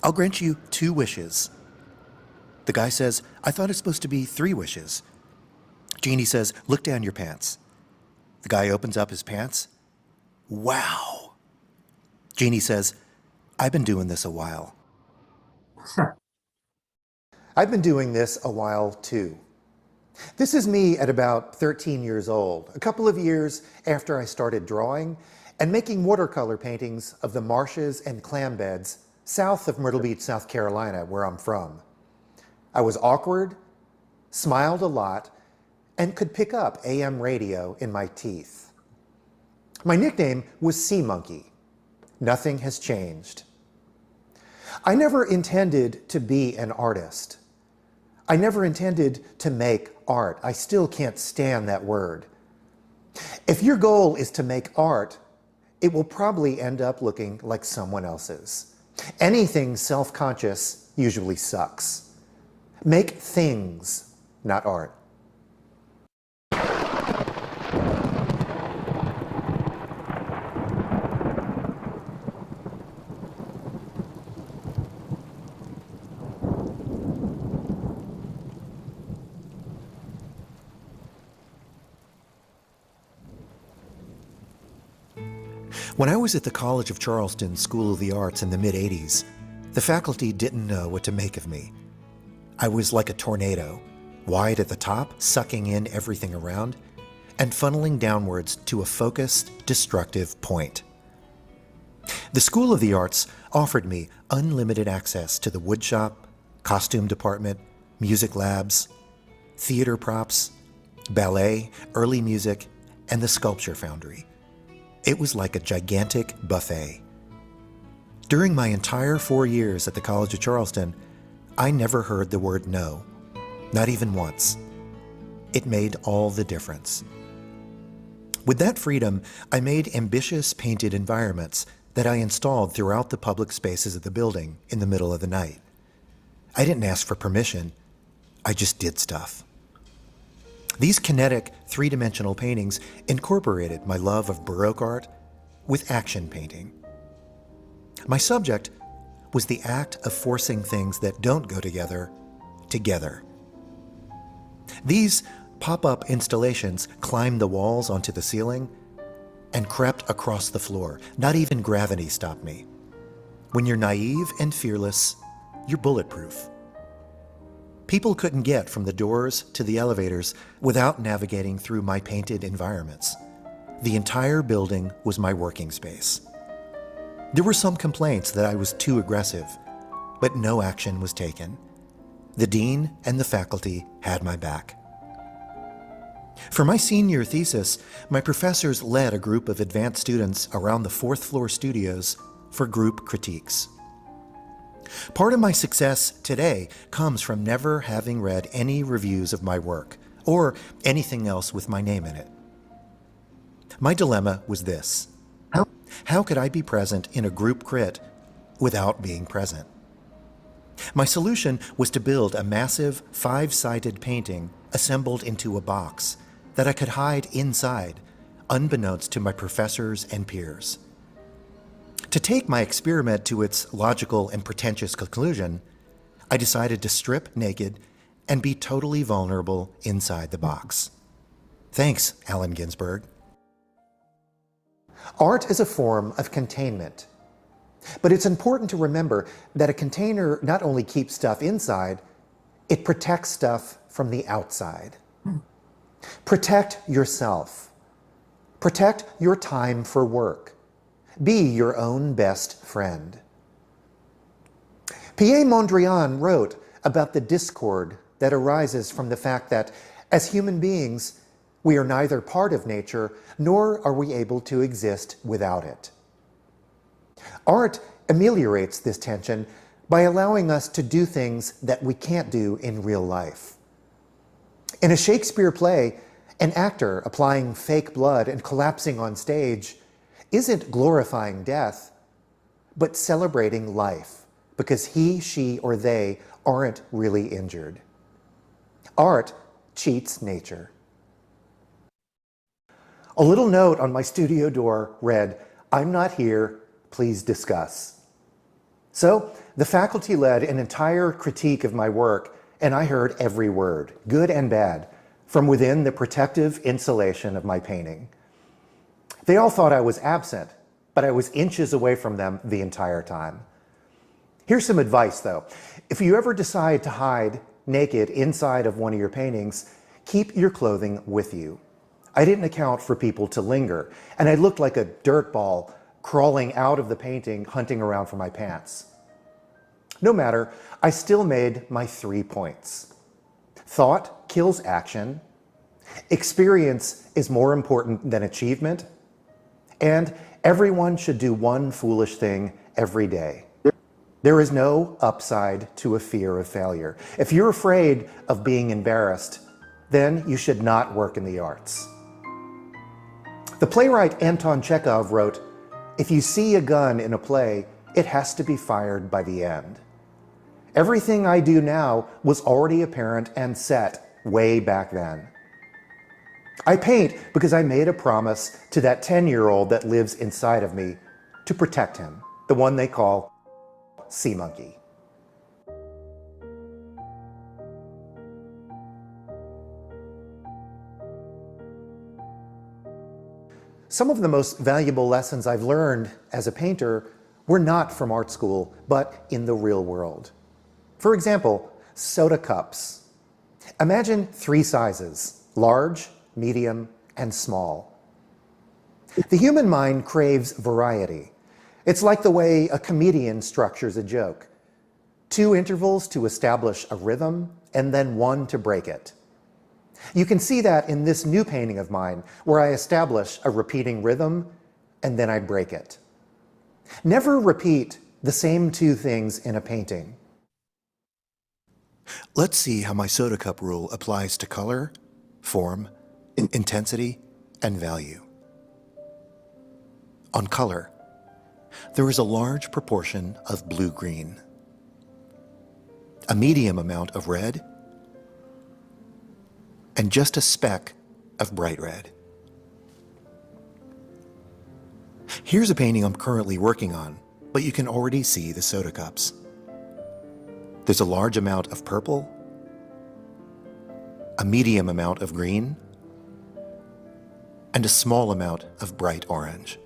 I'll grant you 2 wishes. The guy says, I thought it's supposed to be 3 wishes. Genie says, look down your pants. The guy opens up his pants. Wow. Genie says, I've been doing this a while. I've been doing this a while too. This is me at about 13 years old, a couple of years after I started drawing and making watercolor paintings of the marshes and clam beds south of Myrtle Beach, South Carolina, where I'm from. I was awkward, smiled a lot, and could pick up AM radio in my teeth. My nickname was Sea Monkey. Nothing has changed. I never intended to be an artist. I never intended to make art. I still can't stand that word. If your goal is to make art, it will probably end up looking like someone else's. Anything self-conscious usually sucks. Make things, not art. When I was at the College of Charleston School of the Arts in the mid-'80s, the faculty didn't know what to make of me. I was like a tornado, wide at the top, sucking in everything around, and funneling downwards to a focused, destructive point. The School of the Arts offered me unlimited access to the woodshop, costume department, music labs, theater props, ballet, early music, and the sculpture foundry. It was like a gigantic buffet. During my entire 4 years at the College of Charleston, I never heard the word no, not even once. It made all the difference. With that freedom, I made ambitious painted environments that I installed throughout the public spaces of the building in the middle of the night. I didn't ask for permission, I just did stuff. These kinetic, three-dimensional paintings incorporated my love of Baroque art with action painting. My subject was the act of forcing things that don't go together, together. These pop-up installations climbed the walls onto the ceiling and crept across the floor. Not even gravity stopped me. When you're naive and fearless, you're bulletproof. People couldn't get from the doors to the elevators without navigating through my painted environments. The entire building was my working space. There were some complaints that I was too aggressive, but no action was taken. The dean and the faculty had my back. For my senior thesis, my professors led a group of advanced students around the fourth floor studios for group critiques. Part of my success today comes from never having read any reviews of my work or anything else with my name in it. My dilemma was this: how could I be present in a group crit without being present? My solution was to build a massive 5-sided painting assembled into a box that I could hide inside, unbeknownst to my professors and peers. To take my experiment to its logical and pretentious conclusion, I decided to strip naked and be totally vulnerable inside the box. Thanks, Allen Ginsberg. Art is a form of containment. But it's important to remember that a container not only keeps stuff inside, it protects stuff from the outside. Protect yourself. Protect your time for work. Be your own best friend. Pierre Mondrian wrote about the discord that arises from the fact that, as human beings, we are neither part of nature nor are we able to exist without it. Art ameliorates this tension by allowing us to do things that we can't do in real life. In a Shakespeare play, an actor applying fake blood and collapsing on stage isn't glorifying death, but celebrating life, because he, she, or they aren't really injured. Art cheats nature. A little note on my studio door read, "I'm not here, please discuss." So the faculty led an entire critique of my work, and I heard every word, good and bad, from within the protective insulation of my painting. They all thought I was absent, but I was inches away from them the entire time. Here's some advice, though. If you ever decide to hide naked inside of one of your paintings, keep your clothing with you. I didn't account for people to linger, and I looked like a dirt ball crawling out of the painting, hunting around for my pants. No matter, I still made my 3 points. Thought kills action. Experience is more important than achievement. And everyone should do one foolish thing every day. There is no upside to a fear of failure. If you're afraid of being embarrassed, then you should not work in the arts. The playwright Anton Chekhov wrote, "If you see a gun in a play, it has to be fired by the end." Everything I do now was already apparent and set way back then. I paint because I made a promise to that 10-year-old that lives inside of me to protect him, the one they call Sea Monkey. Some of the most valuable lessons I've learned as a painter were not from art school, but in the real world. For example, soda cups. Imagine 3 sizes: large, medium, and small. The human mind craves variety. It's like the way a comedian structures a joke. 2 intervals to establish a rhythm, and then 1 to break it. You can see that in this new painting of mine, where I establish a repeating rhythm, and then I break it. Never repeat the same 2 things in a painting. Let's see how my soda cup rule applies to color, form, intensity, and value. On color, there is a large proportion of blue-green, a medium amount of red, and just a speck of bright red. Here's a painting I'm currently working on, but you can already see the soda cups. There's a large amount of purple, a medium amount of green, and a small amount of bright orange.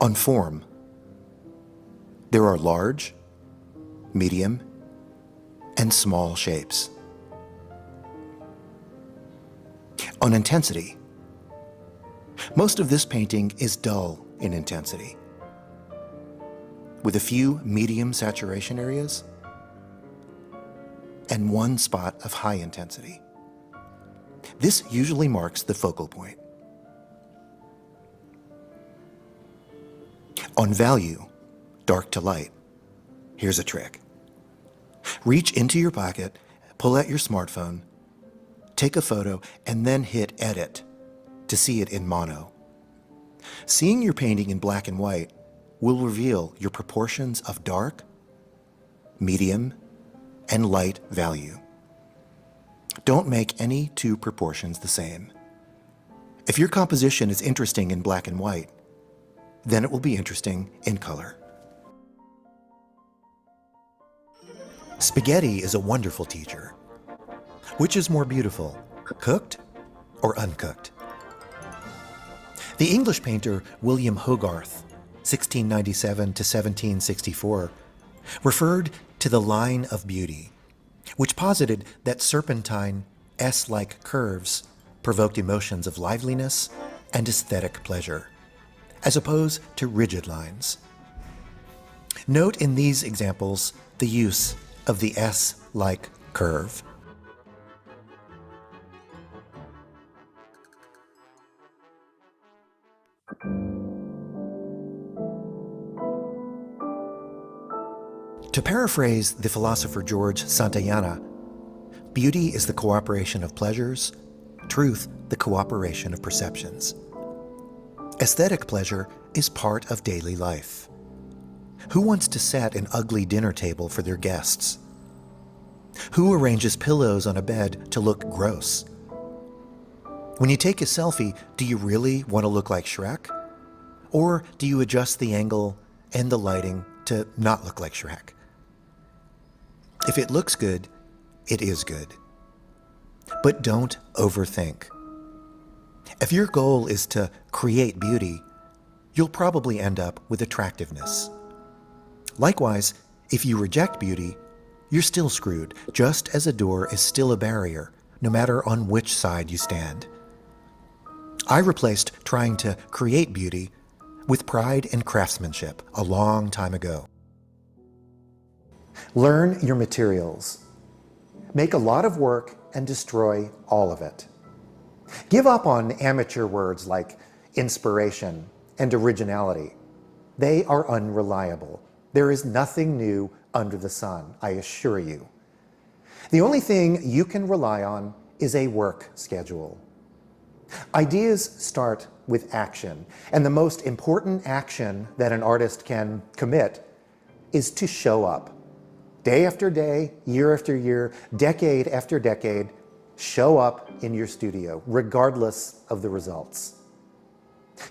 On form, there are large, medium, and small shapes. On intensity, most of this painting is dull in intensity, with a few medium saturation areas and 1 spot of high intensity. This usually marks the focal point. On value, dark to light, here's a trick. Reach into your pocket, pull out your smartphone, take a photo, and then hit edit to see it in mono. Seeing your painting in black and white will reveal your proportions of dark, medium, and light value. Don't make any 2 proportions the same. If your composition is interesting in black and white, then it will be interesting in color. Spaghetti is a wonderful teacher. Which is more beautiful, cooked or uncooked? The English painter William Hogarth, 1697 to 1764, referred to the line of beauty, which posited that serpentine, S-like curves provoked emotions of liveliness and aesthetic pleasure, as opposed to rigid lines. Note in these examples the use of the S-like curve. To paraphrase the philosopher George Santayana, beauty is the cooperation of pleasures, truth the cooperation of perceptions. Aesthetic pleasure is part of daily life. Who wants to set an ugly dinner table for their guests? Who arranges pillows on a bed to look gross? When you take a selfie, do you really want to look like Shrek? Or do you adjust the angle and the lighting to not look like Shrek? If it looks good, it is good. But don't overthink. If your goal is to create beauty, you'll probably end up with attractiveness. Likewise, if you reject beauty, you're still screwed, just as a door is still a barrier, no matter on which side you stand. I replaced trying to create beauty with pride and craftsmanship a long time ago. Learn your materials. Make a lot of work and destroy all of it. Give up on amateur words like inspiration and originality. They are unreliable. There is nothing new under the sun, I assure you. The only thing you can rely on is a work schedule. Ideas start with action, and the most important action that an artist can commit is to show up. Day after day, year after year, decade after decade, show up in your studio, regardless of the results.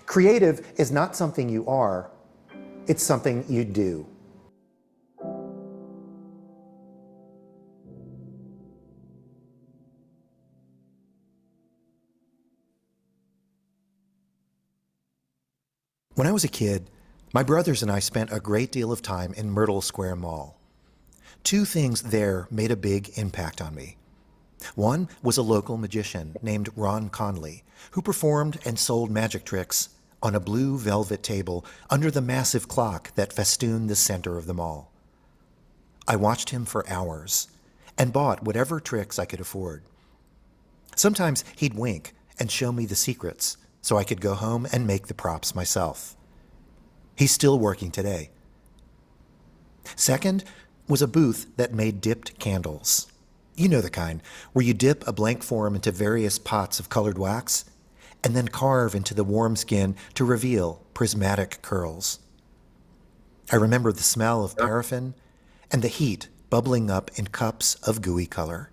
Creative is not something you are, it's something you do. When I was a kid, my brothers and I spent a great deal of time in Myrtle Square Mall. Two things there made a big impact on me. One was a local magician named Ron Conley, who performed and sold magic tricks on a blue velvet table under the massive clock that festooned the center of the mall. I watched him for hours and bought whatever tricks I could afford. Sometimes he'd wink and show me the secrets so I could go home and make the props myself. He's still working today. Second was a booth that made dipped candles. You know the kind, where you dip a blank form into various pots of colored wax and then carve into the warm skin to reveal prismatic curls. I remember the smell of paraffin and the heat bubbling up in cups of gooey color.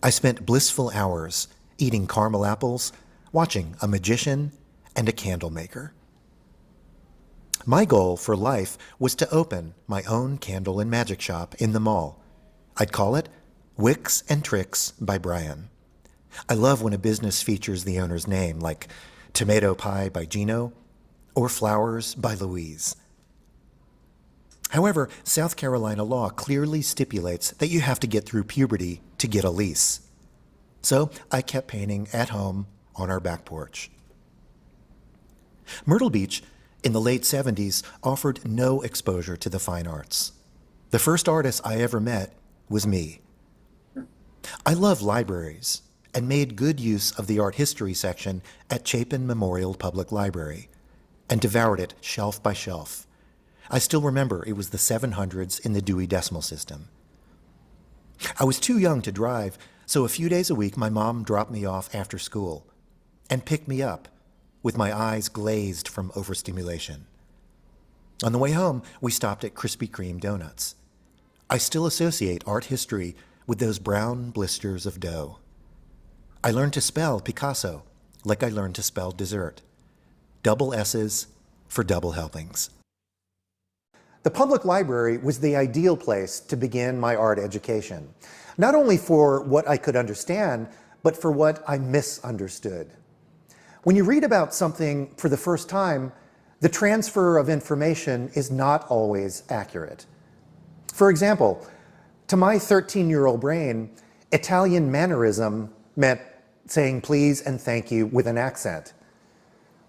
I spent blissful hours eating caramel apples, watching a magician and a candle maker. My goal for life was to open my own candle and magic shop in the mall. I'd call it Wicks and Tricks by Brian. I love when a business features the owner's name, like Tomato Pie by Gino or Flowers by Louise. However, South Carolina law clearly stipulates that you have to get through puberty to get a lease. So I kept painting at home on our back porch. Myrtle Beach in the late 70s offered no exposure to the fine arts. The first artist I ever met was me. I love libraries and made good use of the art history section at Chapin Memorial Public Library and devoured it shelf by shelf. I still remember it was the 700s in the Dewey Decimal System. I was too young to drive, so a few days a week my mom dropped me off after school and picked me up with my eyes glazed from overstimulation. On the way home, we stopped at Krispy Kreme donuts. I still associate art history with those brown blisters of dough. I learned to spell Picasso like I learned to spell dessert. Double S's for double helpings. The public library was the ideal place to begin my art education, not only for what I could understand, but for what I misunderstood. When you read about something for the first time, the transfer of information is not always accurate. For example, to my 13-year-old brain, Italian mannerism meant saying please and thank you with an accent.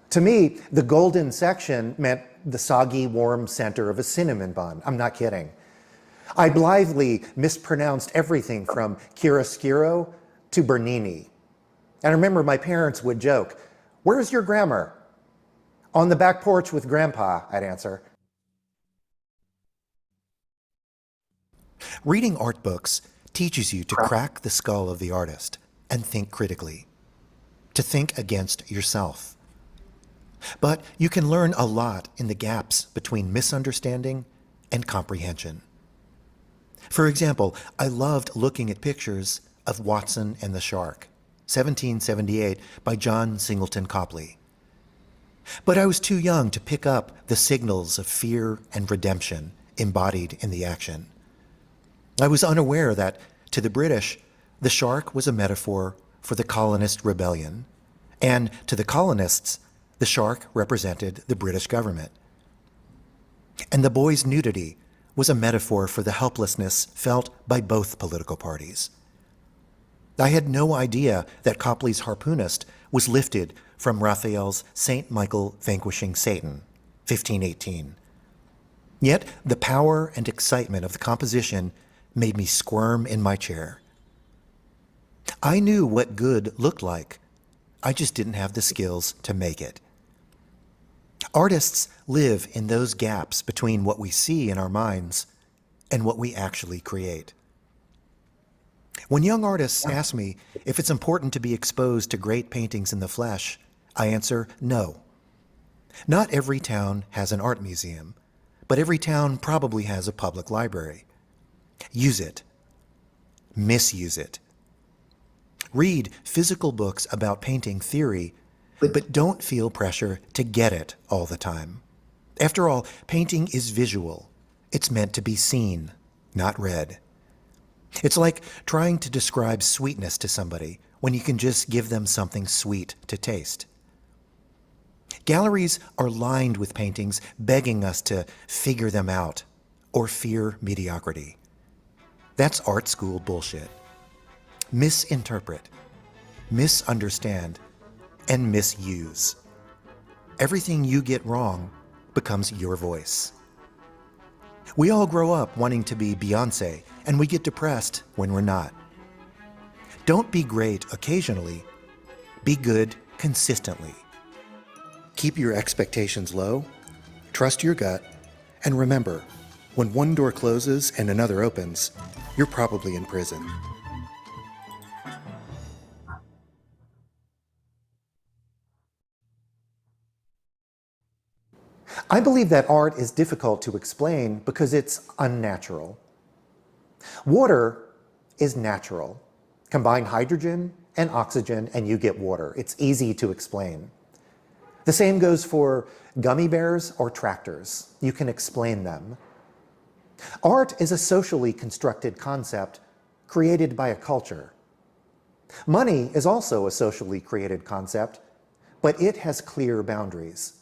To me, the golden section meant the soggy, warm center of a cinnamon bun. I'm not kidding. I blithely mispronounced everything from chiaroscuro to Bernini. And I remember my parents would joke, "Where's your grammar?" "On the back porch with Grandpa," I'd answer. Reading art books teaches you to crack the skull of the artist and think critically, to think against yourself. But you can learn a lot in the gaps between misunderstanding and comprehension. For example, I loved looking at pictures of Watson and the Shark, 1778 by John Singleton Copley. But I was too young to pick up the signals of fear and redemption embodied in the action. I was unaware that, to the British, the shark was a metaphor for the colonist rebellion, and to the colonists, the shark represented the British government. And the boy's nudity was a metaphor for the helplessness felt by both political parties. I had no idea that Copley's harpoonist was lifted from Raphael's Saint Michael vanquishing Satan, 1518. Yet the power and excitement of the composition made me squirm in my chair. I knew what good looked like. I just didn't have the skills to make it. Artists live in those gaps between what we see in our minds and what we actually create. When young artists ask me if it's important to be exposed to great paintings in the flesh, I answer no. Not every town has an art museum, but every town probably has a public library. Use it. Misuse it. Read physical books about painting theory, but don't feel pressure to get it all the time. After all, painting is visual. It's meant to be seen, not read. It's like trying to describe sweetness to somebody when you can just give them something sweet to taste. Galleries are lined with paintings begging us to figure them out or fear mediocrity. That's art school bullshit. Misinterpret, misunderstand, and misuse. Everything you get wrong becomes your voice. We all grow up wanting to be Beyoncé, and we get depressed when we're not. Don't be great occasionally. Be good consistently. Keep your expectations low, trust your gut, and remember, when one door closes and another opens, you're probably in prison. I believe that art is difficult to explain because it's unnatural. Water is natural. Combine hydrogen and oxygen and you get water. It's easy to explain. The same goes for gummy bears or tractors. You can explain them. Art is a socially constructed concept created by a culture. Money is also a socially created concept, but it has clear boundaries.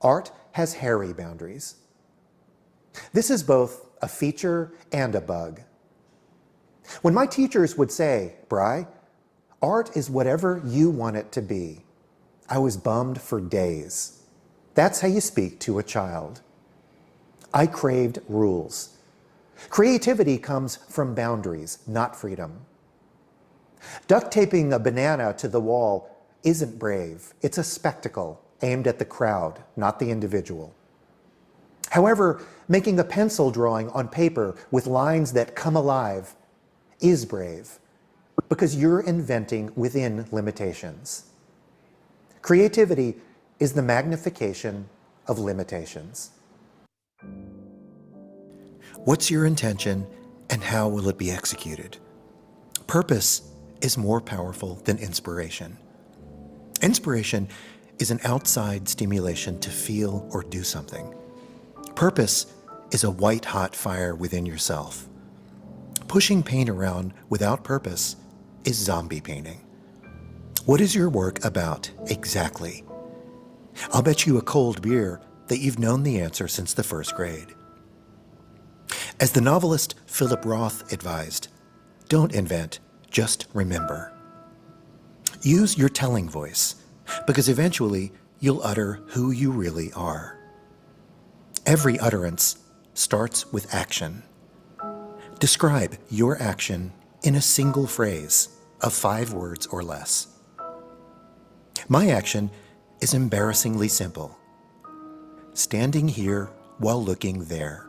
Art has hairy boundaries. This is both a feature and a bug. When my teachers would say, "Bry, art is whatever you want it to be," I was bummed for days. That's how you speak to a child. I craved rules. Creativity comes from boundaries, not freedom. Duct taping a banana to the wall isn't brave. It's a spectacle aimed at the crowd, not the individual. However, making a pencil drawing on paper with lines that come alive is brave because you're inventing within limitations. Creativity is the magnification of limitations. What's your intention and how will it be executed? Purpose is more powerful than inspiration. Inspiration is an outside stimulation to feel or do something. Purpose is a white-hot fire within yourself. Pushing paint around without purpose is zombie painting. What is your work about exactly? I'll bet you a cold beer that you've known the answer since the first grade. As the novelist Philip Roth advised, don't invent, just remember. Use your telling voice, because eventually you'll utter who you really are. Every utterance starts with action. Describe your action in a single phrase of 5 words or less. My action is embarrassingly simple. Standing here while looking there.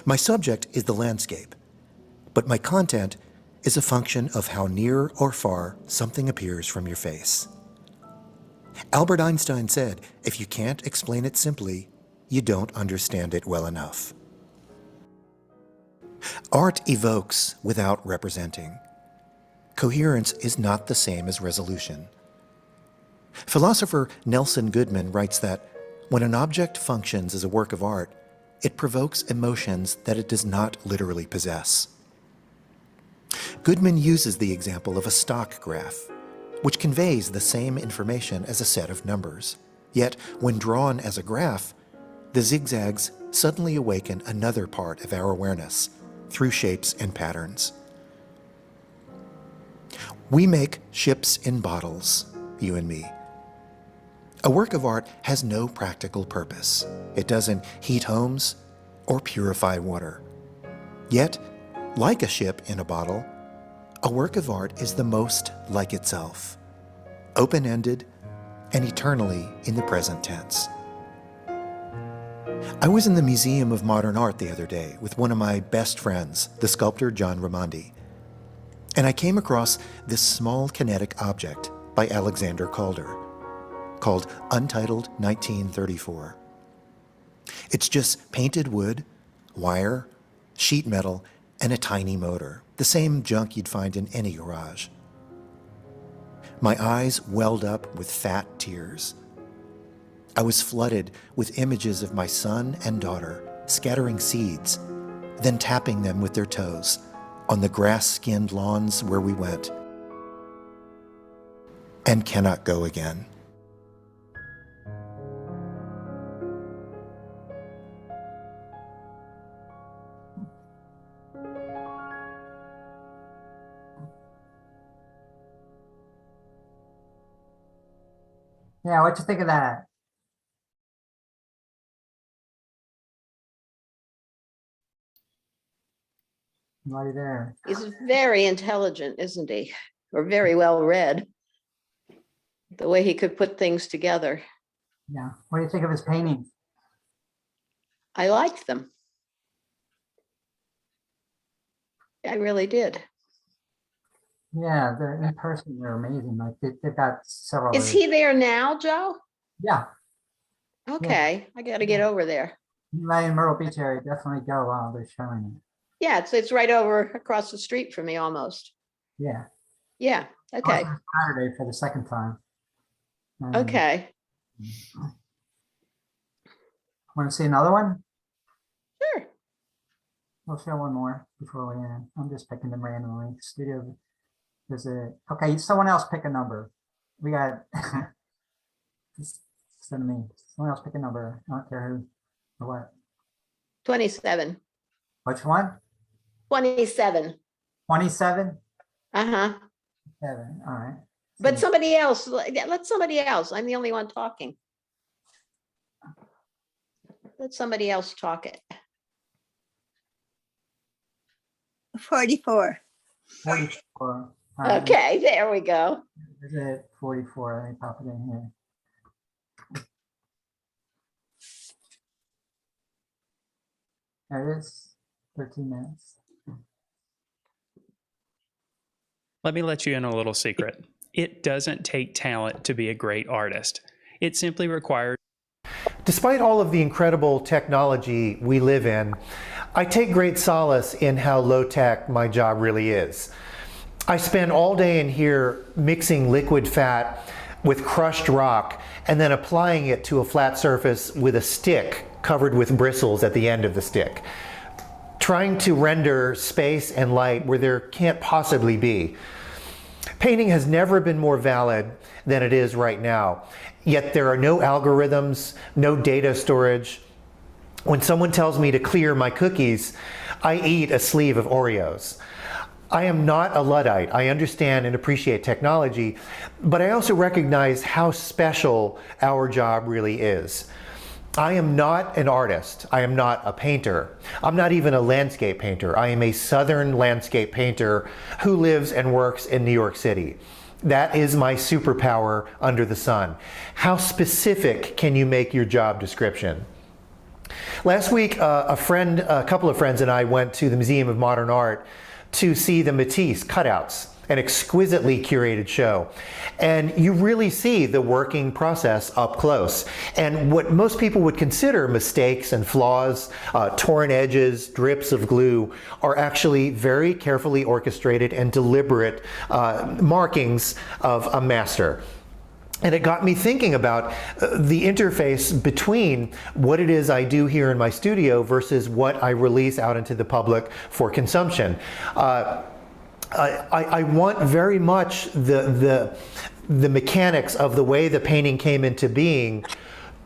My subject is the landscape, but my content is a function of how near or far something appears from your face. Albert Einstein said, if you can't explain it simply, you don't understand it well enough. Art evokes without representing. Coherence is not the same as resolution. Philosopher Nelson Goodman writes that when an object functions as a work of art, it provokes emotions that it does not literally possess. Goodman uses the example of a stock graph, which conveys the same information as a set of numbers. Yet, when drawn as a graph, the zigzags suddenly awaken another part of our awareness through shapes and patterns. We make ships in bottles, you and me. A work of art has no practical purpose. It doesn't heat homes or purify water. Yet, like a ship in a bottle, a work of art is the most like itself, open-ended and eternally in the present tense. I was in the Museum of Modern Art the other day with one of my best friends, the sculptor John Raimondi, and I came across this small kinetic object by Alexander Calder called Untitled 1934. It's just painted wood, wire, sheet metal, and a tiny motor, the same junk you'd find in any garage. My eyes welled up with fat tears. I was flooded with images of my son and daughter scattering seeds, then tapping them with their toes on the grass-skinned lawns where we went, and cannot go again. Yeah, what'd you think of that? Right there. He's very intelligent, isn't he? Or very well read. The way he could put things together. Yeah. What do you think of his paintings? I liked them. I really did. Yeah, they're in person, they're amazing. Like they've got several. Is he there now, Joe? Yeah. Okay, I got to get over there. Right in Myrtle Beach area, definitely go while they're showing it. Yeah, it's right over across the street from me almost. Yeah. Yeah, okay, Also Saturday for the second time. okay. Want to see another one? Sure. We'll show one more before we end. I'm just picking them randomly. Studio visit. Okay, someone else pick a number. We got just send me. Someone else pick a number. I don't care who or what. 27. Which one? 27. 27? Uh-huh. 7. All right. But somebody else, let somebody else. I'm the only one talking. Let somebody else talk it. 44. 44. All right. Okay, there we go. Visit 44. Let me pop it in here. There it is. 13 minutes. Let me let you in a little secret. It doesn't take talent to be a great artist. It simply requires. Despite all of the incredible technology we live in, I take great solace in how low-tech my job really is. I spend all day in here mixing liquid fat with crushed rock and then applying it to a flat surface with a stick covered with bristles at the end of the stick, trying to render space and light where there can't possibly be. Painting has never been more valid than it is right now, yet there are no algorithms, no data storage. When someone tells me to clear my cookies, I eat a sleeve of Oreos. I am not a Luddite. I understand and appreciate technology, but I also recognize how special our job really is. I am not an artist. I am not a painter. I'm not even a landscape painter. I am a Southern landscape painter who lives and works in New York City. That is my superpower under the sun. How specific can you make your job description? Last week, a couple of friends and I went to the Museum of Modern Art to see the Matisse cutouts, an exquisitely curated show. And you really see the working process up close. And what most people would consider mistakes and flaws, torn edges, drips of glue, are actually very carefully orchestrated and deliberate markings of a master. And it got me thinking about the interface between what it is I do here in my studio versus what I release out into the public for consumption. I want very much the mechanics of the way the painting came into being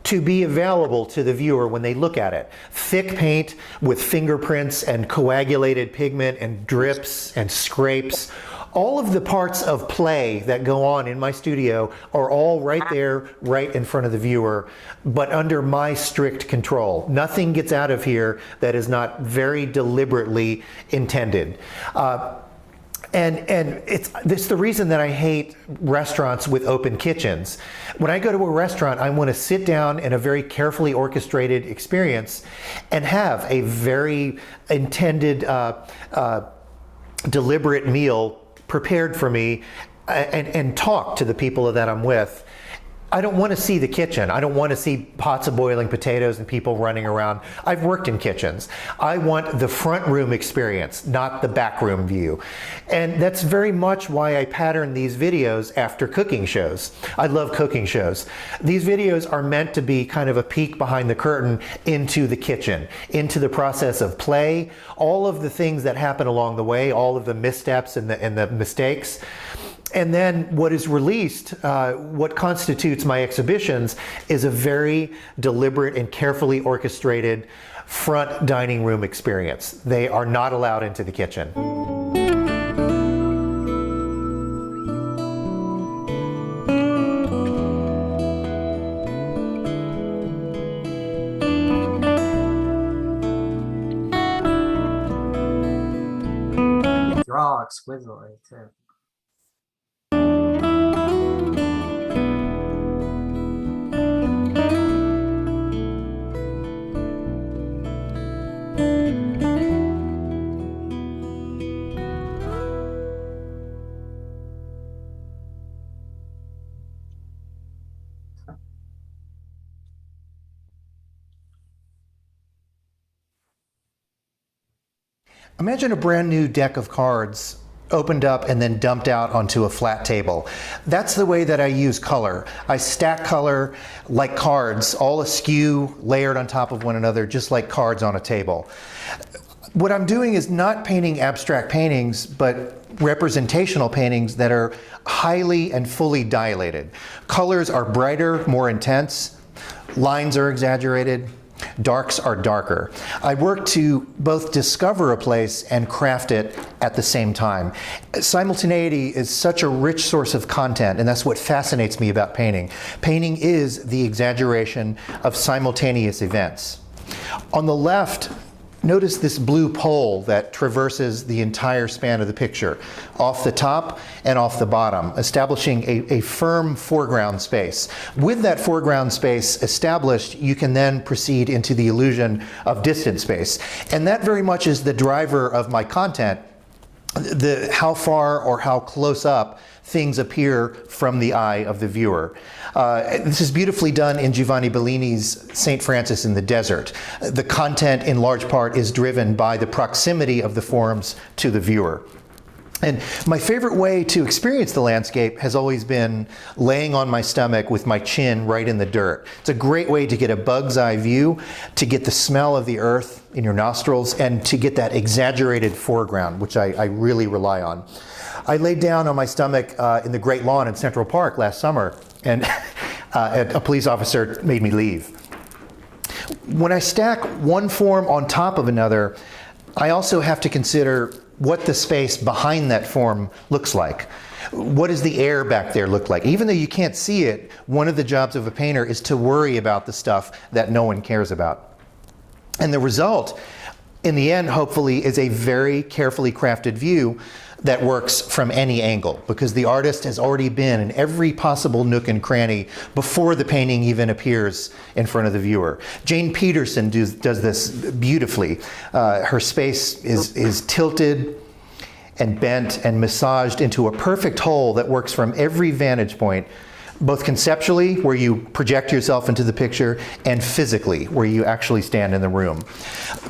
to be available to the viewer when they look at it. Thick paint with fingerprints and coagulated pigment and drips and scrapes, all of the parts of play that go on in my studio are all right there, right in front of the viewer, but under my strict control. Nothing gets out of here that is not very deliberately intended. And it's the reason that I hate restaurants with open kitchens. When I go to a restaurant, I want to sit down in a very carefully orchestrated experience and have a very intended, deliberate meal prepared for me and talk to the people that I'm with. I don't want to see the kitchen. I don't want to see pots of boiling potatoes and people running around. I've worked in kitchens. I want the front room experience, not the back room view. And that's very much why I pattern these videos after cooking shows. I love cooking shows. These videos are meant to be kind of a peek behind the curtain into the kitchen, into the process of play, all of the things that happen along the way, all of the missteps and the mistakes. And then what is released, what constitutes my exhibitions, is a very deliberate and carefully orchestrated front dining room experience. They are not allowed into the kitchen. Draw exquisitely too. Imagine a brand new deck of cards opened up and then dumped out onto a flat table. That's the way that I use color. I stack color like cards, all askew, layered on top of one another, just like cards on a table. What I'm doing is not painting abstract paintings, but representational paintings that are highly and fully dilated. Colors are brighter, more intense, lines are exaggerated, darks are darker. I work to both discover a place and craft it at the same time. Simultaneity is such a rich source of content, and that's what fascinates me about painting. Painting is the exaggeration of simultaneous events. On the left, notice this blue pole that traverses the entire span of the picture, off the top and off the bottom, establishing a firm foreground space. With that foreground space established, you can then proceed into the illusion of distant space. And that very much is the driver of my content, how far or how close up things appear from the eye of the viewer. This is beautifully done in Giovanni Bellini's St. Francis in the Desert. The content in large part is driven by the proximity of the forms to the viewer. And my favorite way to experience the landscape has always been laying on my stomach with my chin right in the dirt. It's a great way to get a bug's eye view, to get the smell of the earth in your nostrils, and to get that exaggerated foreground, which I really rely on. I laid down on my stomach in the Great Lawn in Central Park last summer, and a police officer made me leave. When I stack one form on top of another, I also have to consider what the space behind that form looks like. What does the air back there look like? Even though you can't see it, one of the jobs of a painter is to worry about the stuff that no one cares about. And the result, in the end, hopefully, is a very carefully crafted view that works from any angle, because the artist has already been in every possible nook and cranny before the painting even appears in front of the viewer. Jane Peterson does this beautifully. Her space is tilted and bent and massaged into a perfect whole that works from every vantage point, both conceptually, where you project yourself into the picture, and physically, where you actually stand in the room.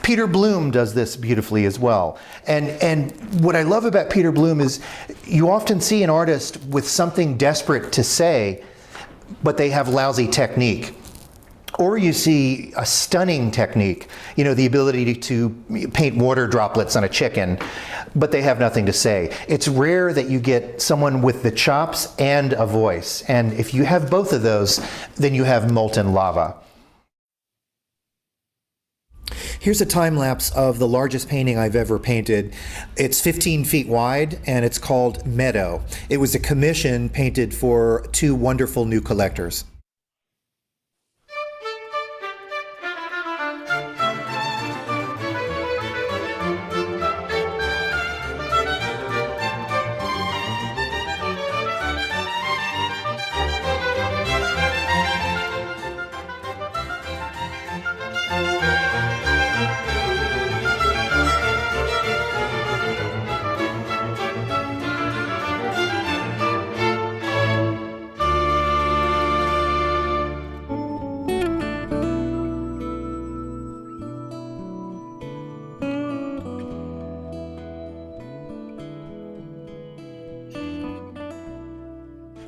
Peter Bloom does this beautifully as well. And what I love about Peter Bloom is you often see an artist with something desperate to say, but they have lousy technique. Or you see a stunning technique, you know, the ability to paint water droplets on a chicken, but they have nothing to say. It's rare that you get someone with the chops and a voice. And if you have both of those, then you have molten lava. Here's a time lapse of the largest painting I've ever painted. It's 15 feet wide and it's called Meadow. It was a commission painted for two wonderful new collectors.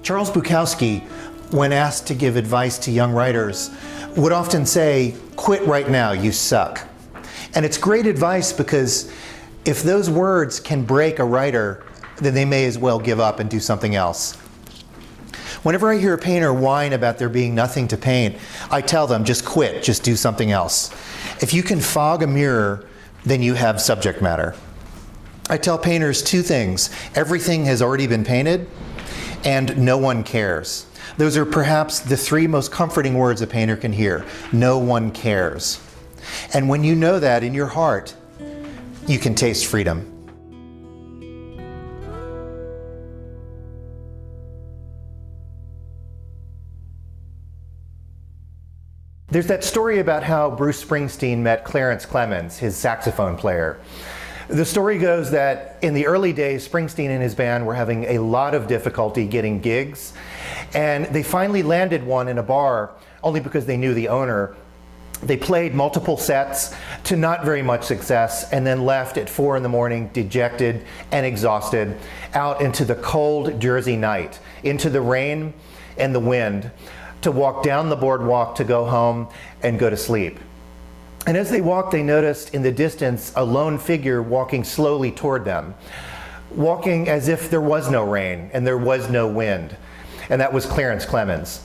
Charles Bukowski, when asked to give advice to young writers, would often say, "Quit right now, you suck." And it's great advice because if those words can break a writer, then they may as well give up and do something else. Whenever I hear a painter whine about there being nothing to paint, I tell them, just quit, just do something else. If you can fog a mirror, then you have subject matter. I tell painters two things: everything has already been painted, and no one cares. Those are perhaps the three most comforting words a painter can hear. No one cares. And when you know that in your heart, you can taste freedom. There's that story about how Bruce Springsteen met Clarence Clemens, his saxophone player. The story goes that in the early days, Springsteen and his band were having a lot of difficulty getting gigs, and they finally landed one in a bar only because they knew the owner. They played multiple sets to not very much success, and then left at 4 in the morning, dejected and exhausted, out into the cold Jersey night, into the rain and the wind, to walk down the boardwalk to go home and go to sleep. And as they walked, they noticed in the distance a lone figure walking slowly toward them, walking as if there was no rain and there was no wind. And that was Clarence Clemens.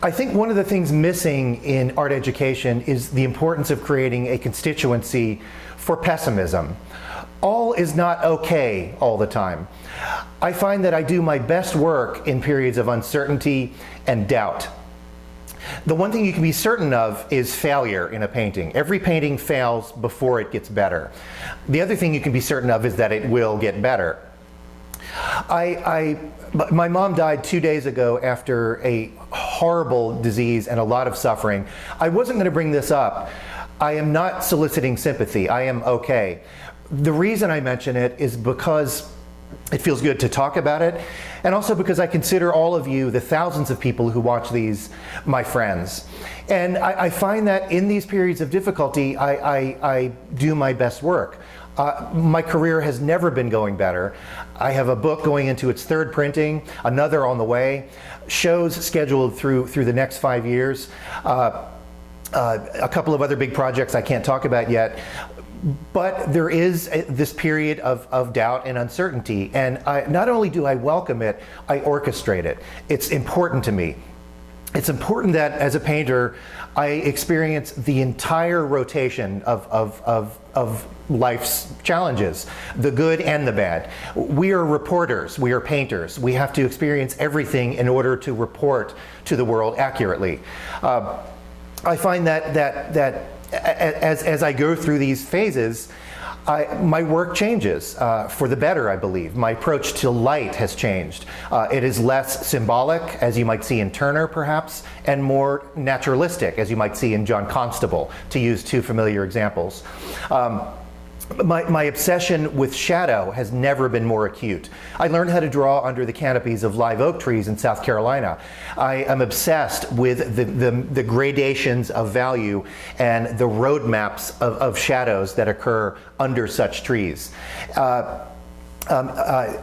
I think one of the things missing in art education is the importance of creating a constituency for pessimism. All is not okay all the time. I find that I do my best work in periods of uncertainty and doubt. The one thing you can be certain of is failure in a painting. Every painting fails before it gets better. The other thing you can be certain of is that it will get better. My mom died 2 days ago after a horrible disease and a lot of suffering. I wasn't going to bring this up. I am not soliciting sympathy. I am okay. The reason I mention it is because it feels good to talk about it, and also because I consider all of you, the thousands of people who watch these, my friends. And I find that in these periods of difficulty, I do my best work. My career has never been going better. I have a book going into its 3rd printing, another on the way, shows scheduled through the next 5 years, a couple of other big projects I can't talk about yet. But there is this period of doubt and uncertainty, and not only do I welcome it, I orchestrate it. It's important to me. It's important that as a painter, I experience the entire rotation of life's challenges, the good and the bad. We are reporters, we are painters. We have to experience everything in order to report to the world accurately. I find that as I go through these phases, my work changes for the better, I believe. My approach to light has changed. It is less symbolic, as you might see in Turner, perhaps, and more naturalistic, as you might see in John Constable, to use two familiar examples. My obsession with shadow has never been more acute. I learned how to draw under the canopies of live oak trees in South Carolina. I am obsessed with the gradations of value and the road maps of shadows that occur under such trees.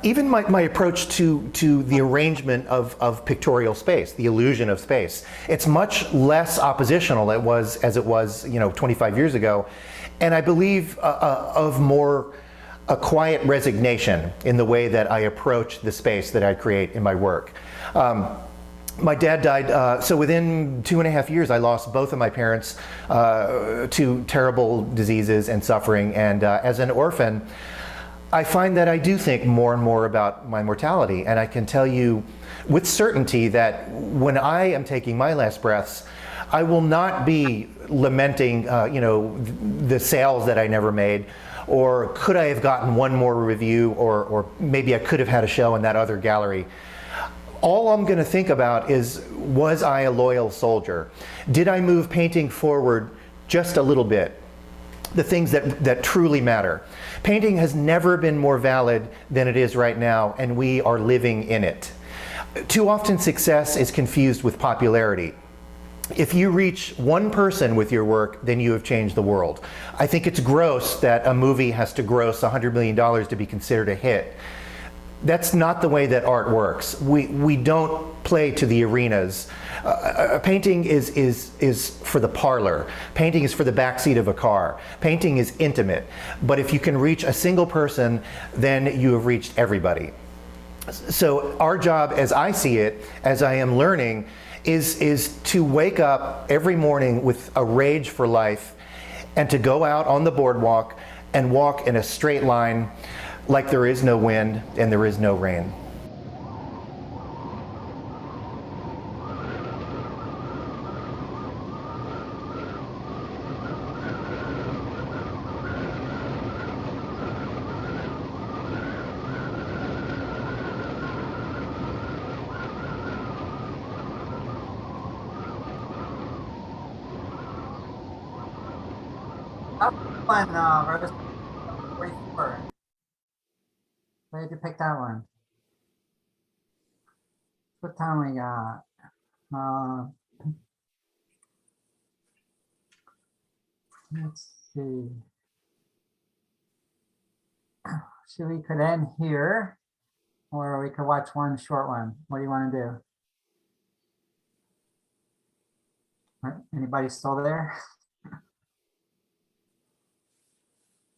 Even my approach to the arrangement of pictorial space, the illusion of space, it's much less oppositional as it was 25 years ago. And I believe of more a quiet resignation in the way that I approach the space that I create in my work. My dad died, so within 2.5 years, I lost both of my parents to terrible diseases and suffering. And as an orphan, I find that I do think more and more about my mortality. And I can tell you with certainty that when I am taking my last breaths, I will not be lamenting, the sales that I never made, or could I have gotten one more review, or maybe I could have had a show in that other gallery. All I'm going to think about is, was I a loyal soldier? Did I move painting forward just a little bit? The things that truly matter. Painting has never been more valid than it is right now, and we are living in it. Too often success is confused with popularity. If you reach one person with your work, then you have changed the world. I think it's gross that a movie has to gross $100 million to be considered a hit. That's not the way that art works. We don't play to the arenas. Painting is for the parlor. Painting is for the backseat of a car. Painting is intimate. But if you can reach a single person, then you have reached everybody. So our job, as I see it, as I am learning, is to wake up every morning with a rage for life and to go out on the boardwalk and walk in a straight line like there is no wind and there is no rain. Rose 44. Why did you pick that one? What time we got? Let's see. So we could end here, or we could watch one short one. What do you want to do? Anybody still there?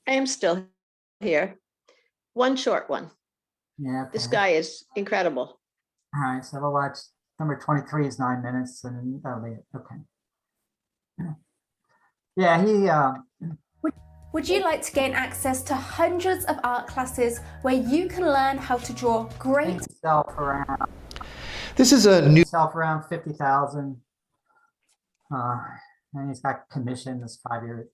I am still here. One short one. Yeah. This okay. guy is incredible. All right, so we'll watch number 23 is 9 minutes, and that'll be it. Okay. Yeah, he. Would you like to gain access to hundreds of art classes where you can learn how to draw great? Himself around. This is a new. Himself around 50,000. And he's got commissions 5 years.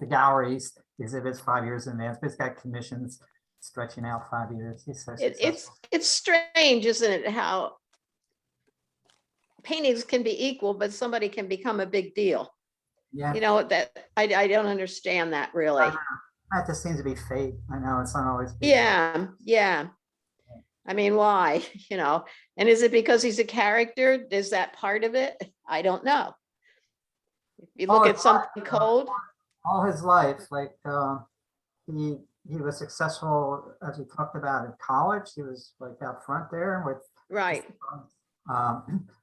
The galleries exhibits 5 years in advance, but he's got commissions stretching out 5 years. He's so It's strange, isn't it, how paintings can be equal, but somebody can become a big deal. Yeah. You know, that I don't understand that really. That just seems to be fate. I know it's not always. Yeah. I mean, why? You know, and is it because he's a character? Is that part of it? I don't know. If you look at something cold. All his life, like he was successful, as we talked about, in college. He was like out front there with. Right.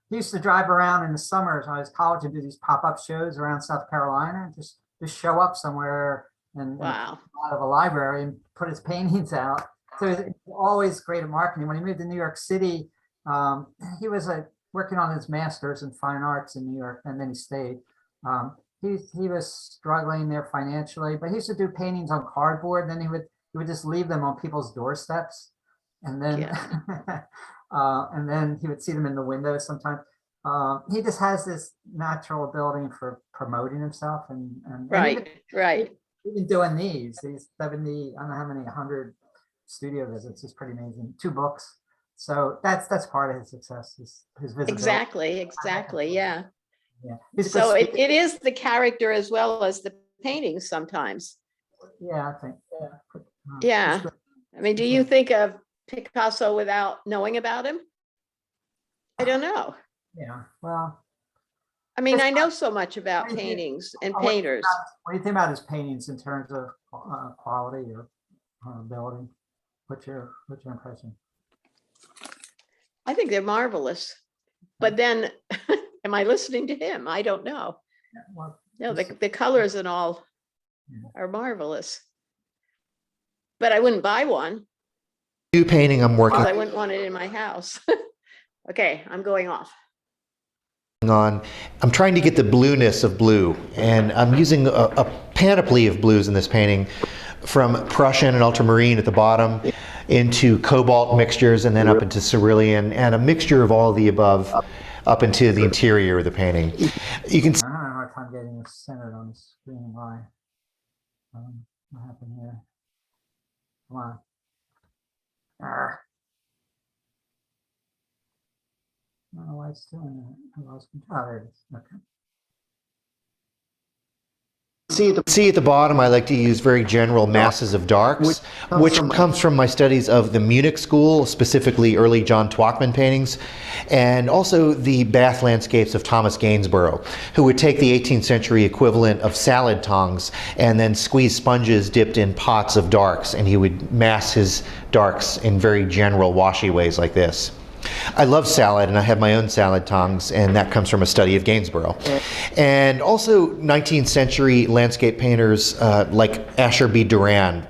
He used to drive around in the summers when I was college and do these pop-up shows around South Carolina, and just show up somewhere and Wow. out of a library and put his paintings out. So it's always great at marketing. When he moved to New York City, he was working on his master's in fine arts in New York, and then he stayed. He was struggling there financially, but he used to do paintings on cardboard. Then he would just leave them on people's doorsteps, and then and then he would see them in the windows sometimes. He just has this natural ability for promoting himself, and Right. Even doing these 70, I don't know how many 100 studio visits is pretty amazing. 2 books, so that's part of his success. His visibility. Exactly. Yeah. Yeah. So it is the character as well as the paintings sometimes. Yeah, I think. Yeah. I mean, do you think of Picasso without knowing about him? I don't know. Yeah. Well, I mean, I know so much about paintings and painters. What do you think about his paintings in terms of quality or ability? What's your impression? I think they're marvelous. But then, am I listening to him? I don't know. Yeah, well, No, the colors and all are marvelous. But I wouldn't buy one. New painting I'm working. I wouldn't want it in my house. Okay, I'm going off. I'm trying to get the blueness of blue, and I'm using a panoply of blues in this painting, from Prussian and ultramarine at the bottom into cobalt mixtures, and then up into cerulean, and a mixture of all of the above up into the interior of the painting. You can I'm having a hard time getting this centered on the screen. Why? What happened here? Come on. I don't know why it's doing that. I lost control. Oh, there it is. Okay. see at the bottom, I like to use very general masses of darks, which comes from my studies of the Munich school, specifically early John Twachtman paintings, and also the bath landscapes of Thomas Gainsborough, who would take the 18th century equivalent of salad tongs and then squeeze sponges dipped in pots of darks, and he would mass his darks in very general washy ways like this. I love salad, and I have my own salad tongs, and that comes from a study of Gainsborough. And also 19th century landscape painters like Asher B. Duran,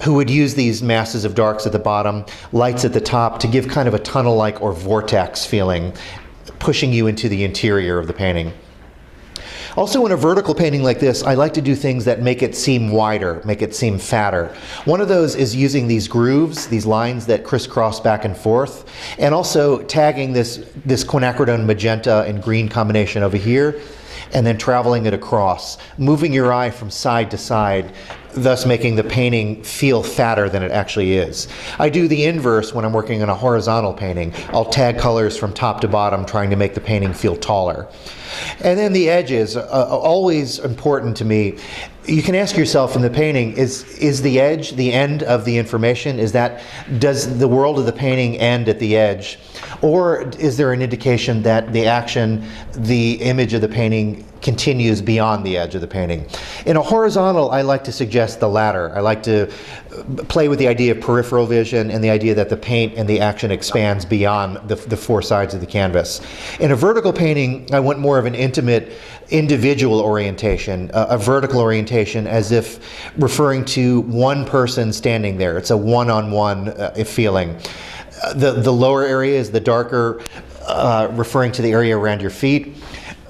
who would use these masses of darks at the bottom, lights at the top, to give kind of a tunnel-like or vortex feeling, pushing you into the interior of the painting. Also, in a vertical painting like this, I like to do things that make it seem wider, make it seem fatter. One of those is using these grooves, these lines that crisscross back and forth, and also tagging this quinacridone magenta and green combination over here, and then traveling it across, moving your eye from side to side, thus making the painting feel fatter than it actually is. I do the inverse when I'm working on a horizontal painting. I'll tag colors from top to bottom, trying to make the painting feel taller. And then the edges, always important to me. You can ask yourself in the painting, is the edge the end of the information? Does the world of the painting end at the edge? Or is there an indication that the action, the image of the painting continues beyond the edge of the painting? In a horizontal, I like to suggest the latter. I like to play with the idea of peripheral vision and the idea that the paint and the action expands beyond the four sides of the canvas. In a vertical painting, I want more of an intimate, individual orientation, a vertical orientation, as if referring to one person standing there. It's a one-on-one feeling. The lower area is the darker, referring to the area around your feet.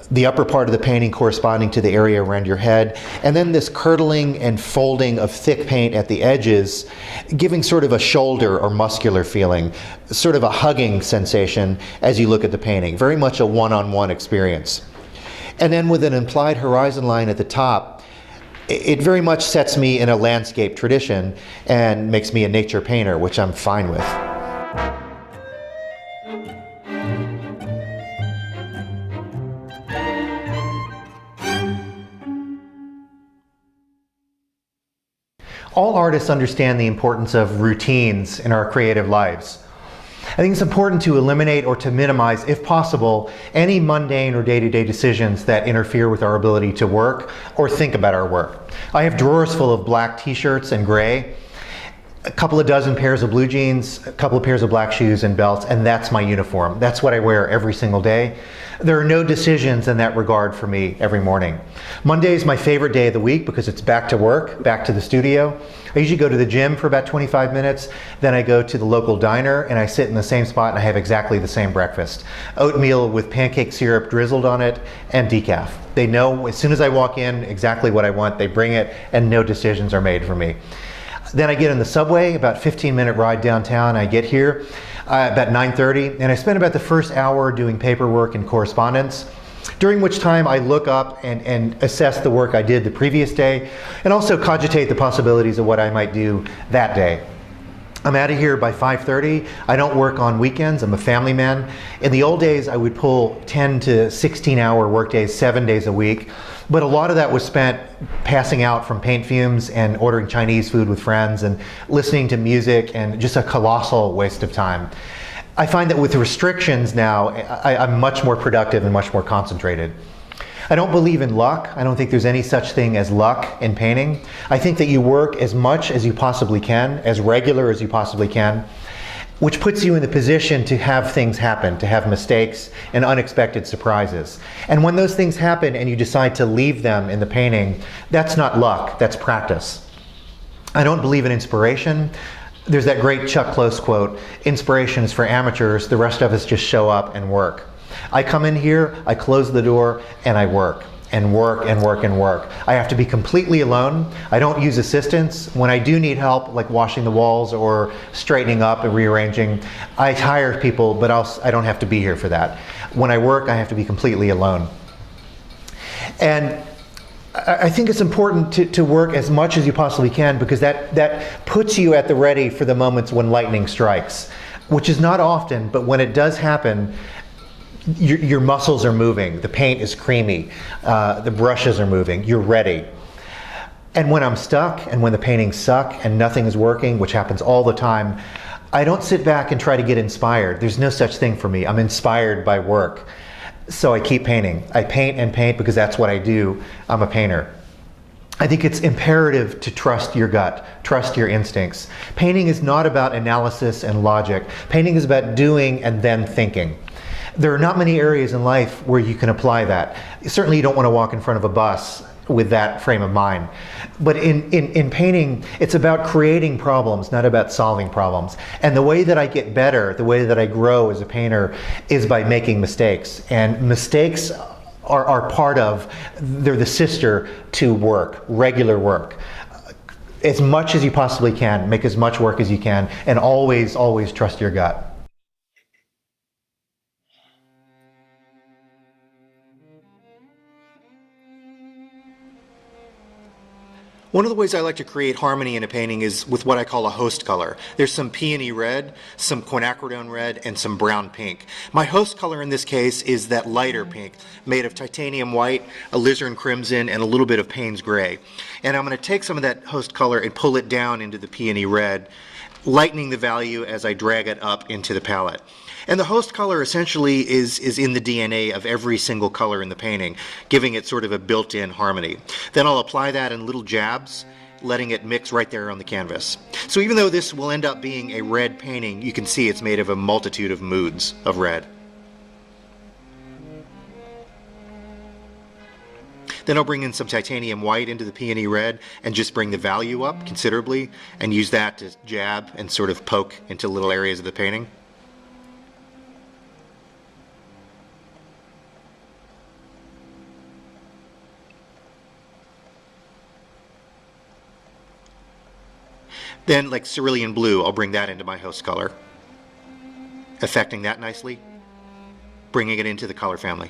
The upper part of the painting corresponding to the area around your head, and then this curdling and folding of thick paint at the edges, giving sort of a shoulder or muscular feeling, sort of a hugging sensation as you look at the painting. Very much a one-on-one experience. And then with an implied horizon line at the top, it very much sets me in a landscape tradition and makes me a nature painter, which I'm fine with. All artists understand the importance of routines in our creative lives. I think it's important to eliminate or to minimize, if possible, any mundane or day-to-day decisions that interfere with our ability to work or think about our work. I have drawers full of black t-shirts and gray, a couple of dozen pairs of blue jeans, a couple of pairs of black shoes and belts, and that's my uniform. That's what I wear every single day. There are no decisions in that regard for me every morning. Monday is my favorite day of the week because it's back to work, back to the studio. I usually go to the gym for about 25 minutes, then I go to the local diner and I sit in the same spot and I have exactly the same breakfast. Oatmeal with pancake syrup drizzled on it and decaf. They know as soon as I walk in exactly what I want, they bring it, and no decisions are made for me. Then I get in the subway, about 15-minute ride downtown. I get here about 9:30, and I spend about the first hour doing paperwork and correspondence, during which time I look up and assess the work I did the previous day, and also cogitate the possibilities of what I might do that day. I'm out of here by 5:30. I don't work on weekends. I'm a family man. In the old days, I would pull 10 to 16-hour workdays, 7 days a week. But a lot of that was spent passing out from paint fumes and ordering Chinese food with friends and listening to music, and just a colossal waste of time. I find that with restrictions now, I'm much more productive and much more concentrated. I don't believe in luck. I don't think there's any such thing as luck in painting. I think that you work as much as you possibly can, as regular as you possibly can, which puts you in the position to have things happen, to have mistakes and unexpected surprises. And when those things happen and you decide to leave them in the painting, that's not luck, that's practice. I don't believe in inspiration. There's that great Chuck Close quote, "Inspiration is for amateurs, the rest of us just show up and work." I come in here, I close the door, and I work, and work, and work, and work. I have to be completely alone. I don't use assistants. When I do need help, like washing the walls or straightening up and rearranging, I hire people, but I don't have to be here for that. When I work, I have to be completely alone. And I think it's important to work as much as you possibly can, because that puts you at the ready for the moments when lightning strikes, which is not often, but when it does happen, your muscles are moving, the paint is creamy, the brushes are moving, you're ready. And when I'm stuck and when the paintings suck and nothing is working, which happens all the time, I don't sit back and try to get inspired. There's no such thing for me. I'm inspired by work. So I keep painting. I paint and paint because that's what I do. I'm a painter. I think it's imperative to trust your gut, trust your instincts. Painting is not about analysis and logic. Painting is about doing and then thinking. There are not many areas in life where you can apply that. Certainly you don't want to walk in front of a bus with that frame of mind. But in painting, it's about creating problems, not about solving problems. And the way that I get better, the way that I grow as a painter, is by making mistakes. And mistakes are part of, they're the sister to work, regular work. As much as you possibly can, make as much work as you can, and always, always trust your gut. One of the ways I like to create harmony in a painting is with what I call a host color. There's some peony red, some quinacridone red, and some brown pink. My host color in this case is that lighter pink, made of titanium white, alizarin crimson, and a little bit of Payne's gray. And I'm going to take some of that host color and pull it down into the peony red, lightening the value as I drag it up into the palette. And the host color essentially is in the DNA of every single color in the painting, giving it sort of a built-in harmony. Then I'll apply that in little jabs, letting it mix right there on the canvas. So even though this will end up being a red painting, you can see it's made of a multitude of moods of red. Then I'll bring in some titanium white into the peony red and just bring the value up considerably and use that to jab and sort of poke into little areas of the painting. Then, like cerulean blue, I'll bring that into my host color, affecting that nicely, bringing it into the color family.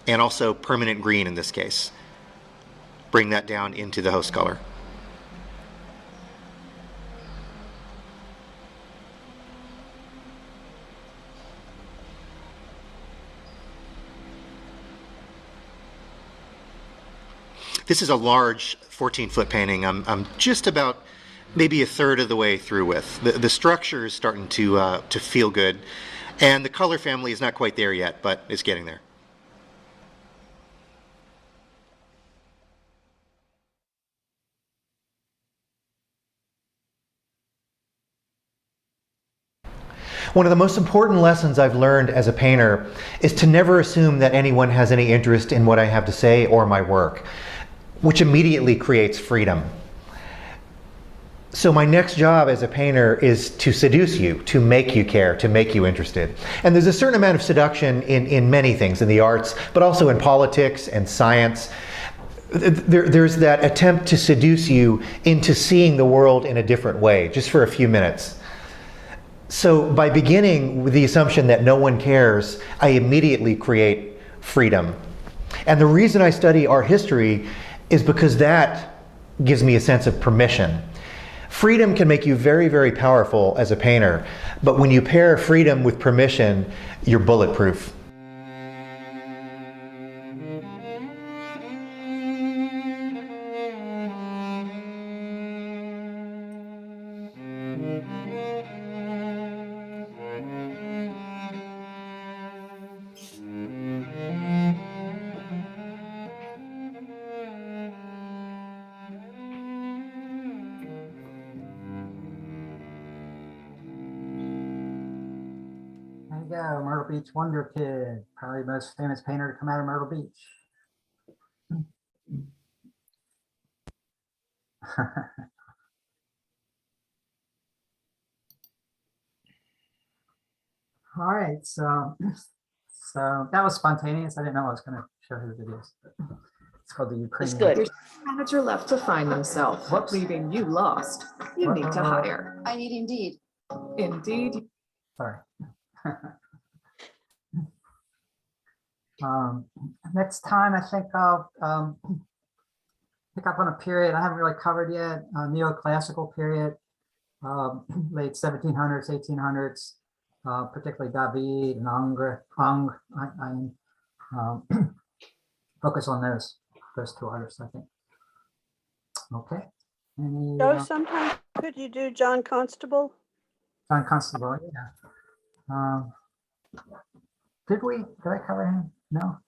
And also permanent green in this case. Bring that down into the host color. This is a large 14-foot painting. I'm just about maybe a third of the way through with. The structure is starting to feel good, and the color family is not quite there yet, but it's getting there. One of the most important lessons I've learned as a painter is to never assume that anyone has any interest in what I have to say or my work, which immediately creates freedom. So my next job as a painter is to seduce you, to make you care, to make you interested. And there's a certain amount of seduction in many things, in the arts, but also in politics and science. There's that attempt to seduce you into seeing the world in a different way, just for a few minutes. So by beginning with the assumption that no one cares, I immediately create freedom. And the reason I study art history is because that gives me a sense of permission. Freedom can make you very, very powerful as a painter, but when you pair freedom with permission, you're bulletproof. There you go, Myrtle Beach Wonder Kid, probably the most famous painter to come out of Myrtle Beach. All right, so that was spontaneous. I didn't know I was going to show his videos. It's called the Ukrainian. good. Your manager left to find themselves, leaving you lost. You need to hire. I need Indeed. Indeed. Sorry. Next time, I think I'll pick up on a period I haven't really covered yet, neoclassical period, late 1700s, 1800s, particularly David and focus on those two artists, I think. Okay. Any, Joe, sometime could you do John Constable? John Constable, yeah. Did I cover him? No.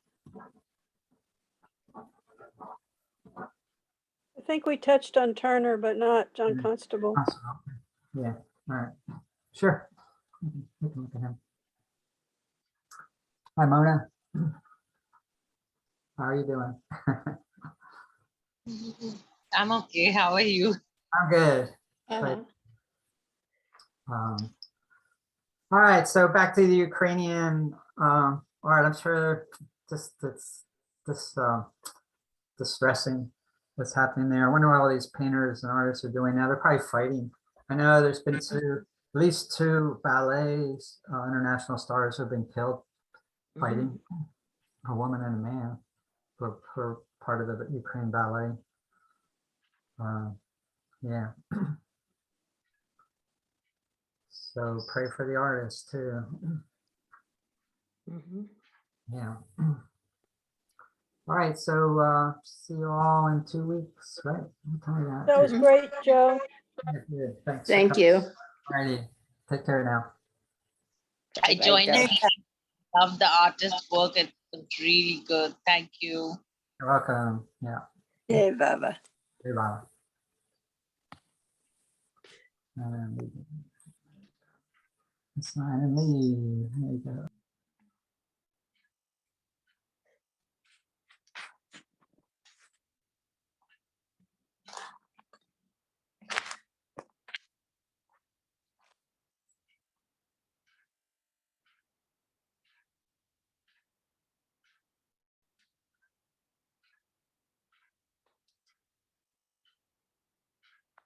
I think we touched on Turner, but not John Constable. Constable. Yeah, all right. Sure. We can look at him. Hi, Mona. How are you doing? I'm okay. How are you? I'm good. Uh-huh. All right, so back to the Ukrainian art. I'm sure this distressing what's happening there. I wonder what all these painters and artists are doing now. They're probably fighting. I know there's been at least two ballets, international stars who have been killed fighting, a woman and a man, for part of the Ukraine ballet. Yeah. So pray for the artists too. Yeah. All right. So see you all in 2 weeks, right? That was great, Joe. Yeah, good. Thanks. Thank you. All righty. Take care now. I Bye, joined Joe. it. I love the artist work. It was really good. Thank you. You're welcome. Yeah. Hey, Baba. Goodbye. Sign and leave. There you go.